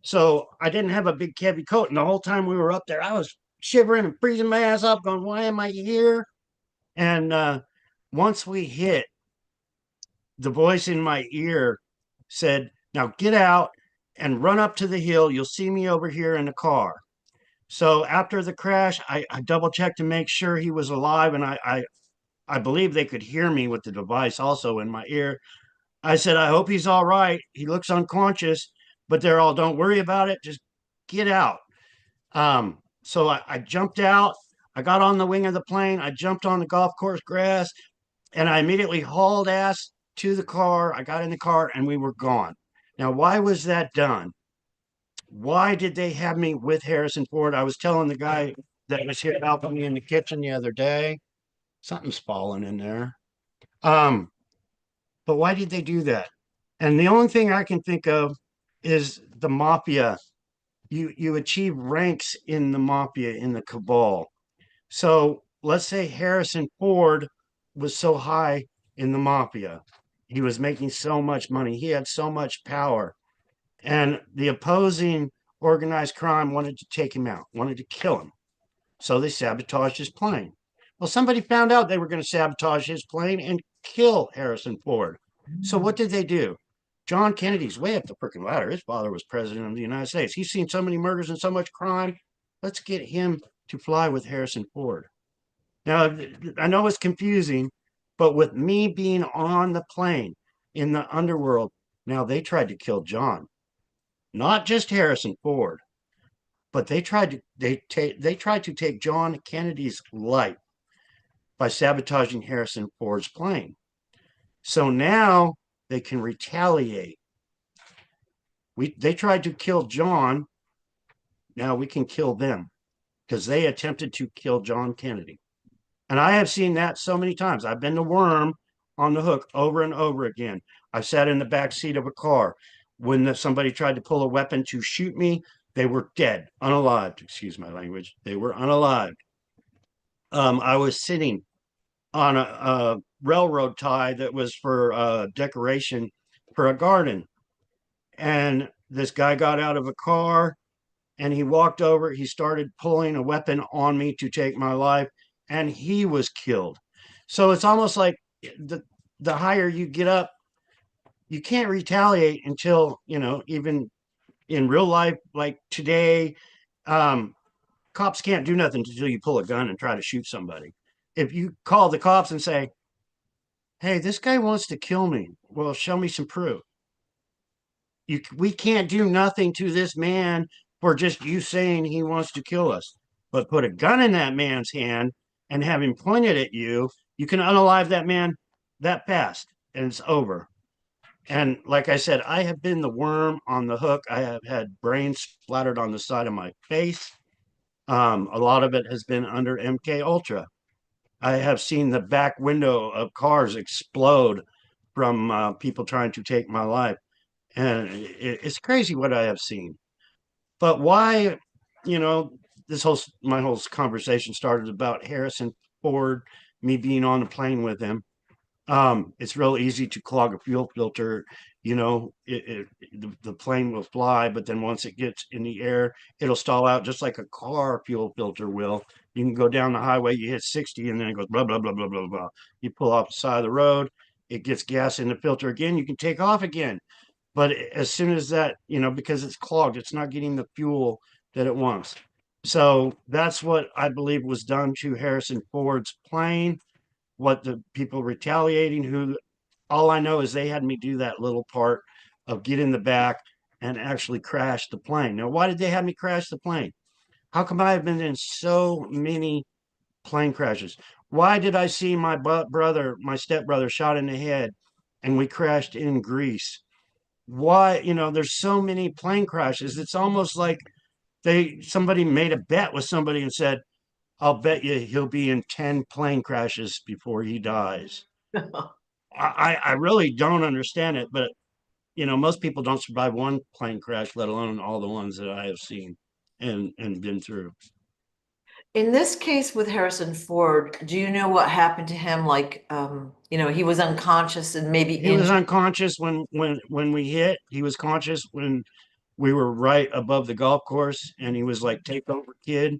So I didn't have a big heavy coat, and the whole time we were up there, I was shivering and freezing my ass off, going, why am I here? And once we hit, the voice in my ear said, now get out and run up to the hill. You'll see me over here in the car. So after the crash, I double checked to make sure he was alive, and I believe they could hear me with the device also in my ear. I said, I hope he's all right. He looks unconscious, but they're all, don't worry about it. Just get out. So I jumped out. I got on the wing of the plane. I jumped on the golf course grass, and I immediately hauled ass to the car. I got in the car, and we were gone. Now, why was that done? Why did they have me with Harrison Ford? I was telling the guy that was here helping me in the kitchen the other day. Something's falling in there. Um, but why did they do that? And the only thing I can think of is the mafia. You achieve ranks in the mafia in the cabal. So let's say Harrison Ford was so high in the mafia. He was making so much money. He had so much power. And the opposing organized crime wanted to take him out, wanted to kill him. So they sabotaged his plane. Well, somebody found out they were going to sabotage his plane and kill Harrison Ford. So what Mm. did they do? John Kennedy's way up the freaking ladder. His father was president of the United States. He's seen so many murders and so much crime. Let's get him to fly with Harrison Ford. Now, I know it's confusing, but with me being on the plane in the underworld, now they tried to kill John, not just Harrison Ford, but they tried to take John Kennedy's life by sabotaging Harrison Ford's plane. So now they can retaliate. They tried to kill John. Now we can kill them because they attempted to kill John Kennedy. And I have seen that so many times. I've been the worm on the hook over and over again. I sat in the back seat of a car when somebody tried to pull a weapon to shoot me. They were dead, unalived. Excuse my language. They were unalived. I was sitting on a railroad tie that was for decoration for a garden. And this guy got out of a car and he walked over. He started pulling a weapon on me to take my life, and he was killed. So it's almost like the higher you get up, you can't retaliate until, even in real life, like today, um, cops can't do nothing until you pull a gun and try to shoot somebody. If you call the cops and say, hey, this guy wants to kill me, well, show me some proof. We can't do nothing to this man for just you saying he wants to kill us. But put a gun in that man's hand and have him pointed at you, you can unalive that man that fast and it's over. And like I said, I have been the worm on the hook. I have had brains splattered on the side of my face. A lot of it has been under MK Ultra. I have seen the back window of cars explode from people trying to take my life, and it's crazy what I have seen. But why, you know, this whole my whole conversation started about Harrison Ford, me being on the plane with him. It's real easy to clog a fuel filter. The plane will fly, but then once it gets in the air, it'll stall out just like a car fuel filter will. You can go down the highway, you hit 60, and then it goes blah, blah, blah, blah, blah, blah. You pull off the side of the road, it gets gas in the filter again, you can take off again. But as soon as that, because it's clogged, it's not getting the fuel that it wants. So that's what I believe was done to Harrison Ford's plane. What the people retaliating, who all I know is they had me do that little part of get in the back and actually crash the plane. Now, why did they have me crash the plane? How come I have been in so many plane crashes? Why did I see my brother, my stepbrother, shot in the head and we crashed in Greece? Why, there's so many plane crashes. It's almost like somebody made a bet with somebody and said, I'll bet you he'll be in 10 plane crashes before he dies. I really don't understand it, but most people don't survive one plane crash, let alone all the ones that I have seen and been through. In this case with Harrison Ford, do you know what happened to him? Like, he was unconscious and maybe He was injured. unconscious when we hit. He was conscious when we were right above the golf course, and he was like, "Take over, kid."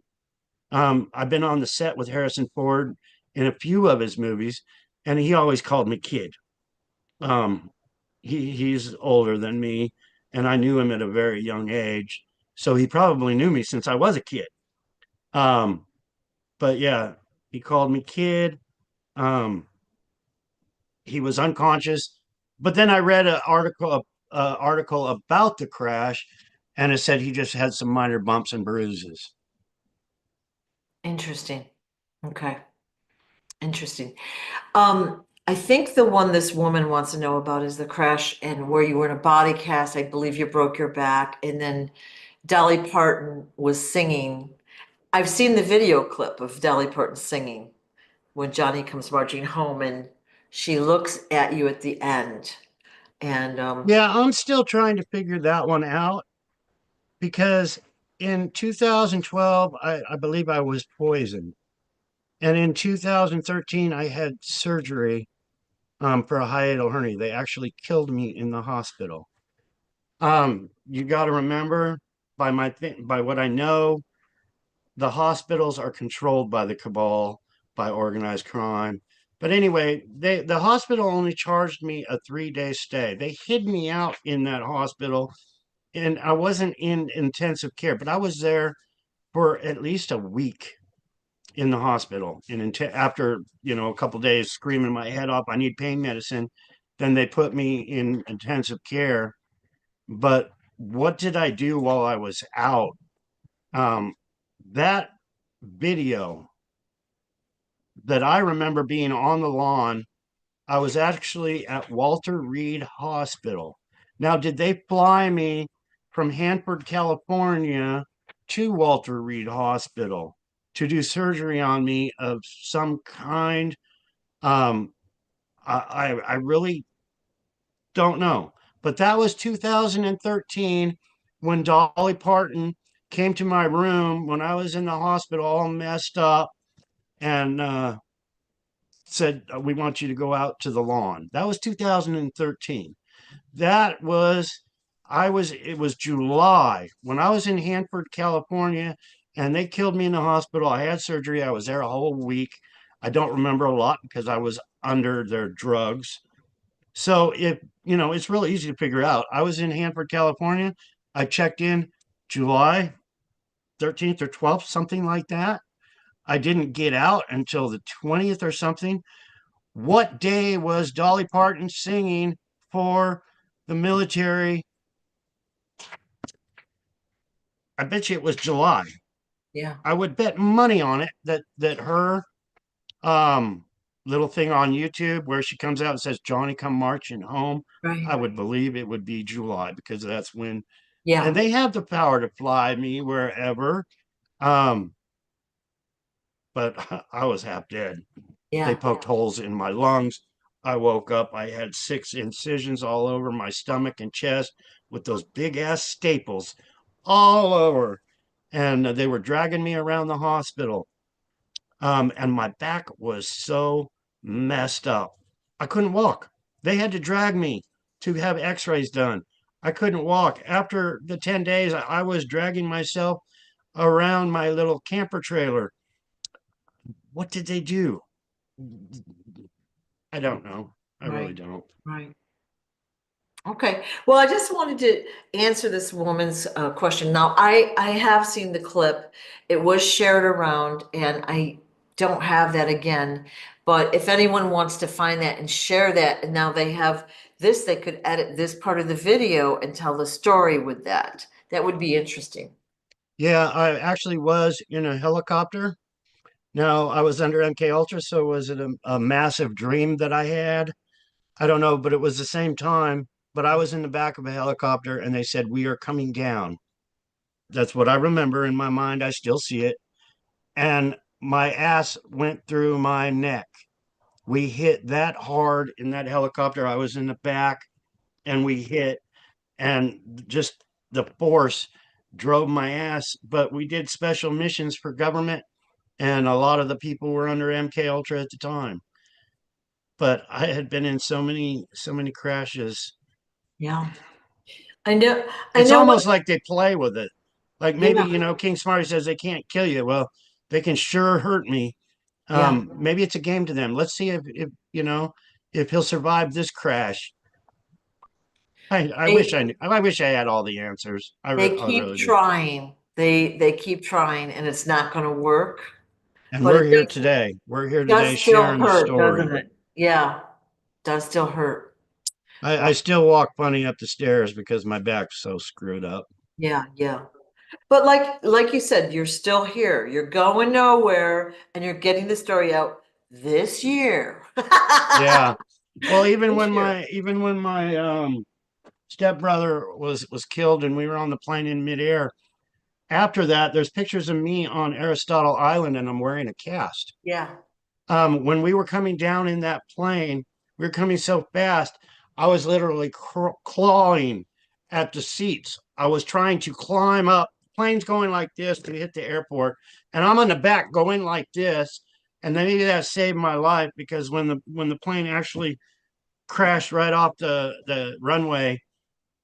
I've been on the set with Harrison Ford in a few of his movies, and he always called me kid. Um, he's older than me, and I knew him at a very young age, so he probably knew me since I was a kid. Um, but yeah, he called me kid. Um, he was unconscious, but then I read an article about the crash, and it said he just had some minor bumps and bruises. Interesting. Okay. Interesting. I think the one this woman wants to know about is the crash and where you were in a body cast. I believe you broke your back, and then Dolly Parton was singing. I've seen the video clip of Dolly Parton singing when Johnny comes marching home, and she looks at you at the end. And Yeah, I'm still trying to figure that one out because in 2012, I believe I was poisoned. And in 2013, I had surgery for a hiatal hernia. They actually killed me in the hospital. You got to remember, by what I know, the hospitals are controlled by the cabal. by organized crime. But anyway, the hospital only charged me a 3-day stay. They hid me out in that hospital, and I wasn't in intensive care, but I was there for at least a week in the hospital. And after, a couple days screaming my head off, I need pain medicine, then they put me in intensive care. But what did I do while I was out? Um, that video that I remember being on the lawn, I was actually at Walter Reed Hospital. Now, did they fly me from Hanford, California to Walter Reed Hospital to do surgery on me of some kind? Um, I really don't know. But that was 2013 when Dolly Parton came to my room when I was in the hospital all messed up and said, "We want you to go out to the lawn." That was 2013. That was, it was July when I was in Hanford, California, and they killed me in the hospital. I had surgery. I was there a whole week. I don't remember a lot because I was under their drugs. So it's really easy to figure out. I was in Hanford, California. I checked in July 13th or 12th, something like that. I didn't get out until the 20th or something. What day was Dolly Parton singing for the military? I bet you it was July. Yeah, I would bet money on it that her um little thing on YouTube where she comes out and says Johnny come marching home, right. I would believe it would be July because that's when, and Yeah, they have the power to fly me wherever. Um, but I was half dead. They yeah. poked holes in my lungs. I woke up. I had 6 incisions all over my stomach and chest with those big ass staples all over. And they were dragging me around the hospital. And my back was so messed up. I couldn't walk. They had to drag me to have x rays done. I couldn't walk. After the 10 days, I was dragging myself around my little camper trailer. What did they do? I don't know. I really Right, don't. right. Okay. Well, I just wanted to answer this woman's question. Now, I have seen the clip. It was shared around, and I don't have that again. But if anyone wants to find that and share that, and now they have this, they could edit this part of the video and tell the story with that. That would be interesting. Yeah, I actually was in a helicopter. Now, I was under MK Ultra, so was it a massive dream that I had? I don't know, but it was the same time. But I was in the back of a helicopter and they said, "We are coming down." That's what I remember in my mind. I still see it. And my ass went through my neck. We hit that hard in that helicopter. I was in the back and we hit, and just the force drove my ass. But we did special missions for government, and a lot of the people were under MK Ultra at the time. But I had been in so many crashes. Yeah. I know, I It's know what, almost like they play with it. Like maybe, yeah, King Smarty says they can't kill you. Well, they can sure hurt me. yeah. Maybe it's a game to them. Let's see if if he'll survive this crash. I wish I They knew. I wish I had all the answers. they I keep really do. trying. They keep trying and it's not going to work, And but we're it here does today. We're here today does still sharing the hurt, story. doesn't it? Yeah, does still hurt. I still walk funny up the stairs because my back's so screwed up. Yeah, yeah. But like you said, you're still here. You're going nowhere and you're getting the story out this year. Yeah. Well, This year. even when my stepbrother was killed and we were on the plane in midair. After that, there's pictures of me on Aristotle Island and I'm wearing a cast. Yeah. When we were coming down in that plane, we were coming so fast, I was literally clawing at the seats. I was trying to climb up. Plane's going like this to hit the airport, and I'm on the back going like this. And then maybe that saved my life because when the plane actually crashed right off the runway,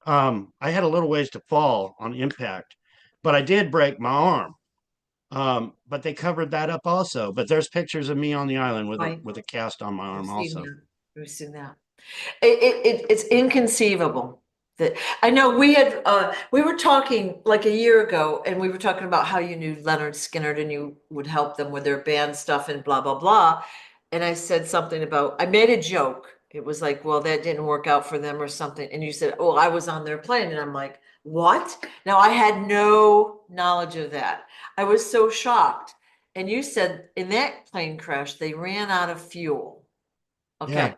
I had a little ways to fall on impact, but I did break my arm. But they covered that up also. But there's pictures of me on the island with a Right. cast on my We've arm seen also. that. We've seen that. It's inconceivable that I know we were talking like a year ago and we were talking about how you knew Leonard Skinner and you would help them with their band stuff and blah blah blah. And I said something about I made a joke. It was like, well, that didn't work out for them or something. And you said, oh, I was on their plane. And I'm like, what? Now I had no knowledge of that. I was so shocked. And you said in that plane crash, they ran out of fuel. Yeah, Okay. and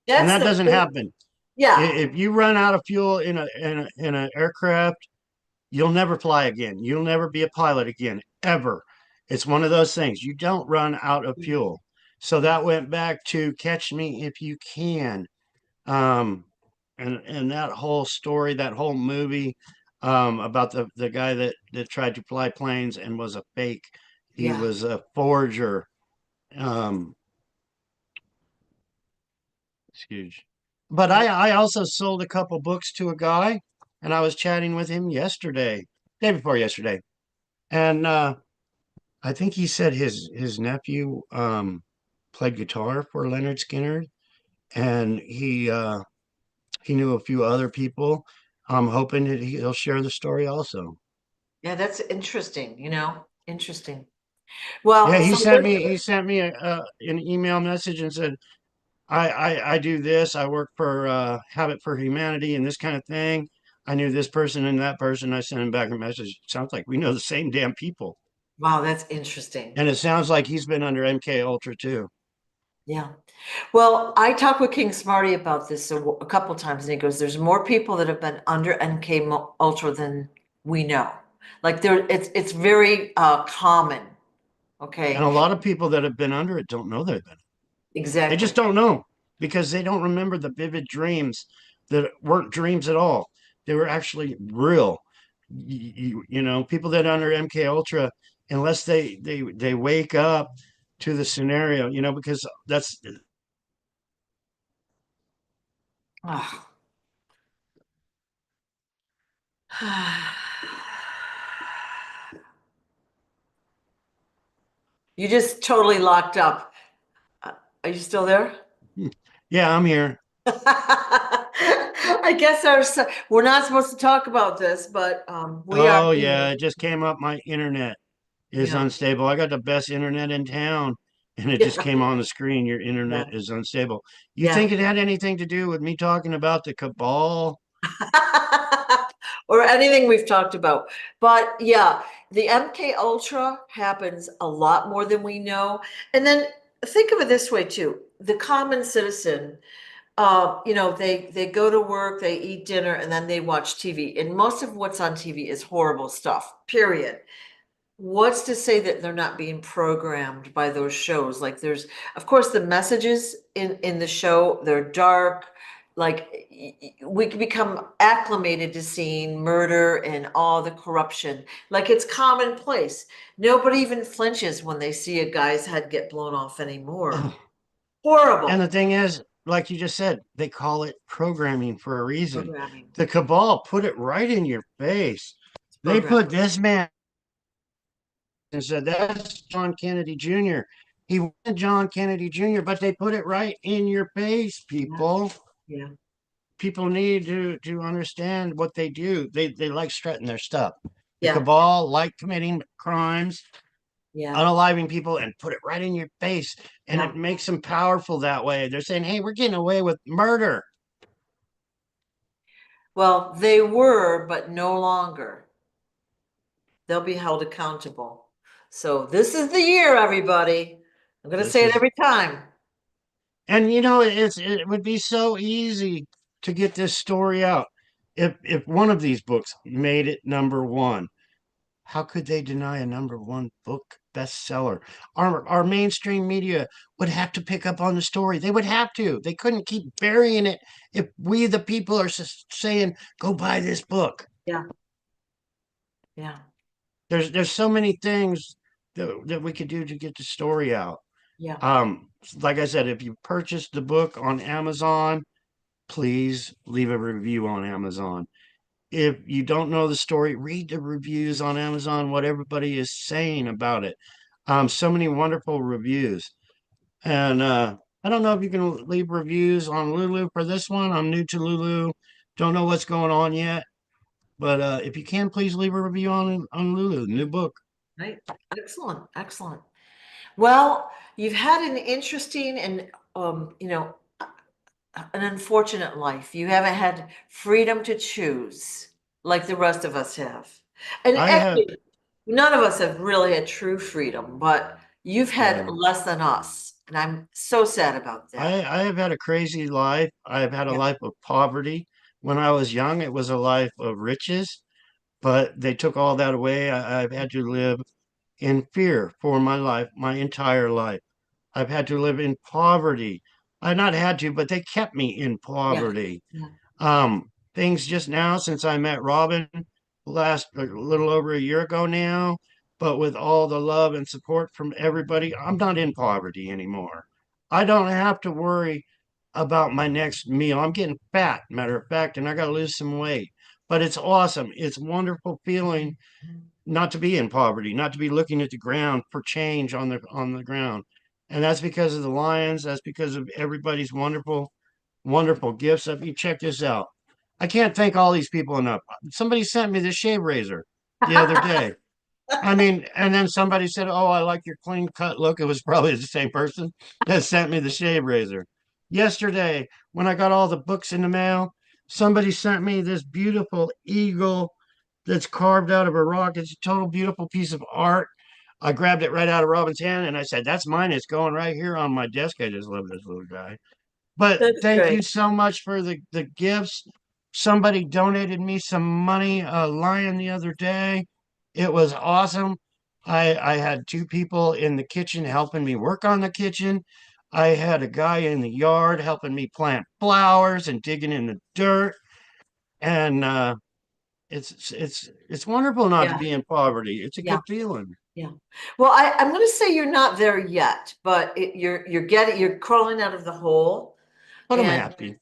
That's that the doesn't big, happen. yeah. If you run out of fuel in an aircraft, you'll never fly again. You'll never be a pilot again, ever. It's one of those things. You don't run out of Yeah. fuel. So Yeah. that went back to Catch Me If You Can. Um, and that whole story, that whole movie, about the guy that tried to fly planes and was a fake. He Yeah. was a forger. Um, it's huge. But Yeah. I also sold a couple books to a guy, and I was chatting with him yesterday, day before yesterday, and I think he said his nephew played guitar for Leonard Skinner, and he knew a few other people. I'm hoping that he'll share the story also. Yeah, that's interesting, interesting. Yeah, Well, so he listen, sent me an email message and said, I do this. I work for Habit for Humanity and this kind of thing. I knew this person and that person. I sent him back a message. Sounds like we know the same damn people. wow, that's interesting. And it sounds like he's been under MK Ultra too. Yeah. Well, I talked with King Smarty about this a couple times, and he goes, "There's more people that have been under Ultra than we know. Like it's very common. And Okay, a lot of people that have been under it don't know they've been. They just exactly. don't know because they don't remember the vivid dreams that weren't dreams at all. They were actually real. People that are under MK Ultra, unless they wake up to the scenario, because that's Ah. You just totally locked up. Uh, Are you still there? yeah, I'm here. I guess we're not supposed to talk about this, but we are Oh yeah, here. it just came up. My internet is Yeah. unstable. I got the best internet in town, and it just Yeah. came on the screen. Your internet Yeah. is unstable. You Yeah. think it had anything to do with me talking about the cabal? Or anything we've talked about. But yeah, the MK Ultra happens a lot more than we know. And then think of it this way too. The common citizen, they go to work, they eat dinner, and then they watch TV. And most of what's on TV is horrible stuff, period. What's to say that they're not being programmed by those shows? Like there's, of course, the messages in the show, they're dark. Like we can become acclimated to seeing murder and all the corruption. Like it's commonplace. Nobody even flinches when they see a guy's head get blown off anymore. And the Horrible thing is, like you just said, they call it programming for a reason. programming. The cabal put it right in your face. It's They put programming. this man and said, that's John Kennedy Jr. He wasn't John Kennedy Jr., but they put it right in your face, Yeah, people. yeah, People need to understand what they do. They like strutting their stuff. The yeah, cabal like committing crimes, yeah, unaliving people, and put it right in your face. And yeah. it makes them powerful that way. They're saying, hey, we're getting away with murder. Well, they were, but no longer. They'll be held accountable. So this is the year, everybody. I'm going to This say it is, every time. and it would be so easy to get this story out if one of these books made it number one. How could they deny a number one book bestseller? Our mainstream media would have to pick up on the story. They would have to. They couldn't keep burying it if we, the people, are saying, go buy this book. Yeah, yeah, There's so many things that we could do to get the story out. yeah. Um, like I said, if you purchased the book on Amazon, please leave a review on Amazon. if you don't know the story, read the reviews on Amazon, what everybody is saying about it. So many wonderful reviews. And I don't know if you can leave reviews on Lulu for this one. I'm new to Lulu. Don't know what's going on yet. But if you can, please leave a review on Lulu, new book. Right. Excellent. Excellent. Well, you've had an interesting and, an unfortunate life. You haven't had freedom to choose like the rest of us have. And I have, actually, none of us have really had true freedom, but you've had yeah, less than us. And I'm so sad about that. I have had a crazy life. I've had a Yeah. life of poverty. When I was young, it was a life of riches, but they took all that away. I've had to live in fear for my life, my entire life. I've had to live in poverty. I've not had to, but they kept me in Yeah. poverty. Yeah. Things just now since I met Robin last a little over a year ago now, but with all the love and support from everybody, I'm not in poverty anymore. I don't have to worry about my next meal. I'm getting fat, matter of fact, and I got to lose some weight. But it's awesome. It's a wonderful feeling not to be in poverty, not to be looking at the ground for change on the ground. And that's because of the Lions. That's because of everybody's wonderful gifts. If you check this out, I can't thank all these people enough. Somebody sent me the shave razor the other day. I mean, and then somebody said, "Oh, I like your clean cut look." It was probably the same person that sent me the shave razor. Yesterday, when I got all the books in the mail, somebody sent me this beautiful eagle that's carved out of a rock. It's a total beautiful piece of art. I grabbed it right out of Robin's hand and I said, "That's mine. It's going right here on my desk." I just love this little guy. But That's thank great. you so much for the gifts. Somebody donated me some money, a lion the other day. It was awesome. I had two people in the kitchen helping me work on the kitchen. I had a guy in the yard helping me plant flowers and digging in the dirt. And it's wonderful not to Yeah. be in poverty. It's a Yeah. good feeling. Yeah. Well, I'm going to say you're not there yet, but you're crawling out of the hole. But I'm And happy.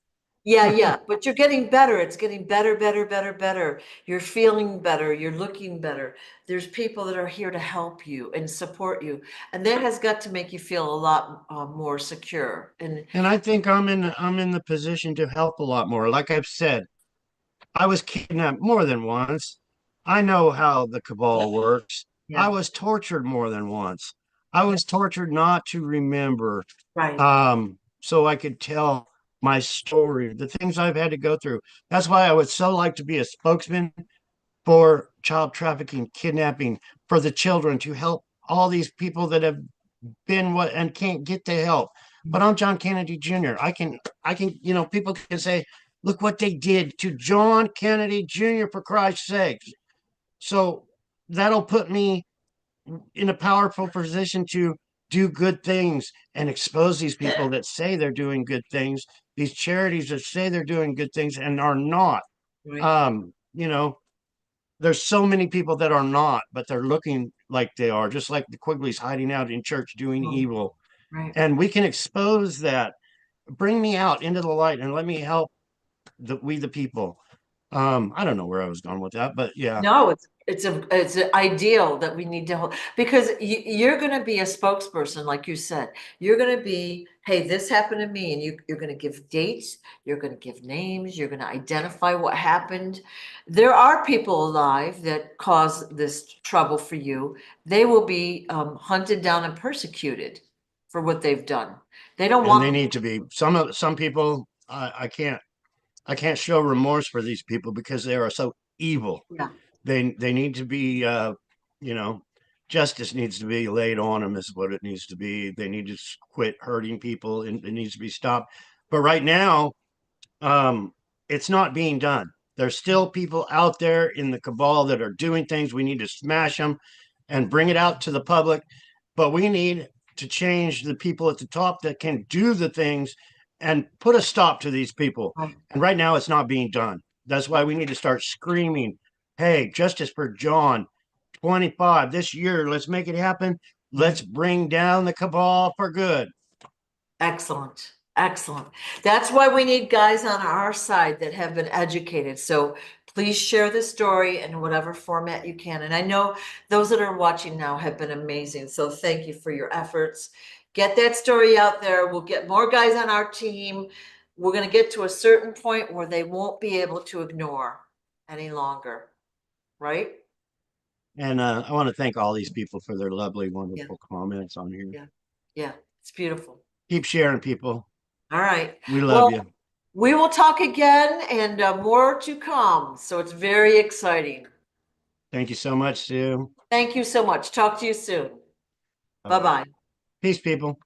yeah, yeah, but you're getting better. It's getting better, better, better, better. You're feeling better. You're looking better. There's people that are here to help you and support you. And that has got to make you feel a lot more secure. And And I think I'm in the position to help a lot more. Like I've said, I was kidnapped more than once. I know how the cabal works. I yeah, was tortured more than once. I was tortured not to remember, right. so I could tell my story, the things I've had to go through. That's why I would so like to be a spokesman for child trafficking, kidnapping, for the children to help all these people that have been what and can't get the help. But I'm John Kennedy Jr. I can, people can say, look what they did to John Kennedy Jr. for Christ's sake. So that'll put me in a powerful position to do good things and expose these people that say they're doing good things, these charities that say they're doing good things and are not. Right. You know, there's so many people that are not, but they're looking like they are, just like the Quigleys hiding out in church doing Oh, evil. right. And we can expose that. Bring me out into the light and let me help the people. I don't know where I was going with that, but yeah. No, it's an ideal that we need to hold because you're going to be a spokesperson, like you said. You're going to be, hey, this happened to me, and you're going to give dates, you're going to give names, you're going to identify what happened. There are people alive that cause this trouble for you. They will be hunted down and persecuted for what they've done. They don't And they want, need to be some people. I can't show remorse for these people because they are so evil. yeah, They need to be you know justice needs to be laid on them is what it needs to be. They need to quit hurting people and it needs to be stopped. But right now, um, it's not being done. There's still people out there in the cabal that are doing things. We need to smash them and bring it out to the public. But we need to change the people at the top that can do the things and put a stop to these people. right. And right now, it's not being done. That's why we need to start screaming, hey, justice for John 25 this year. Let's make it happen. Right. Let's bring down the cabal for good. Excellent. Excellent. That's why we need guys on our side that have been educated. So please share the story in whatever format you can. And I know those that are watching now have been amazing. So thank you for your efforts. Get that story out there. We'll get more guys on our team. We're going to get to a certain point where they won't be able to ignore any longer. Right? And I want to thank all these people for their lovely, Yeah. wonderful comments on here. Yeah. Yeah. It's beautiful. Keep sharing, people. All right. We love Well, you. we will talk again and more to come. So it's very exciting. Thank you so much, Sue. Thank you so much. Talk to you soon. All right. Bye-bye. Peace, people.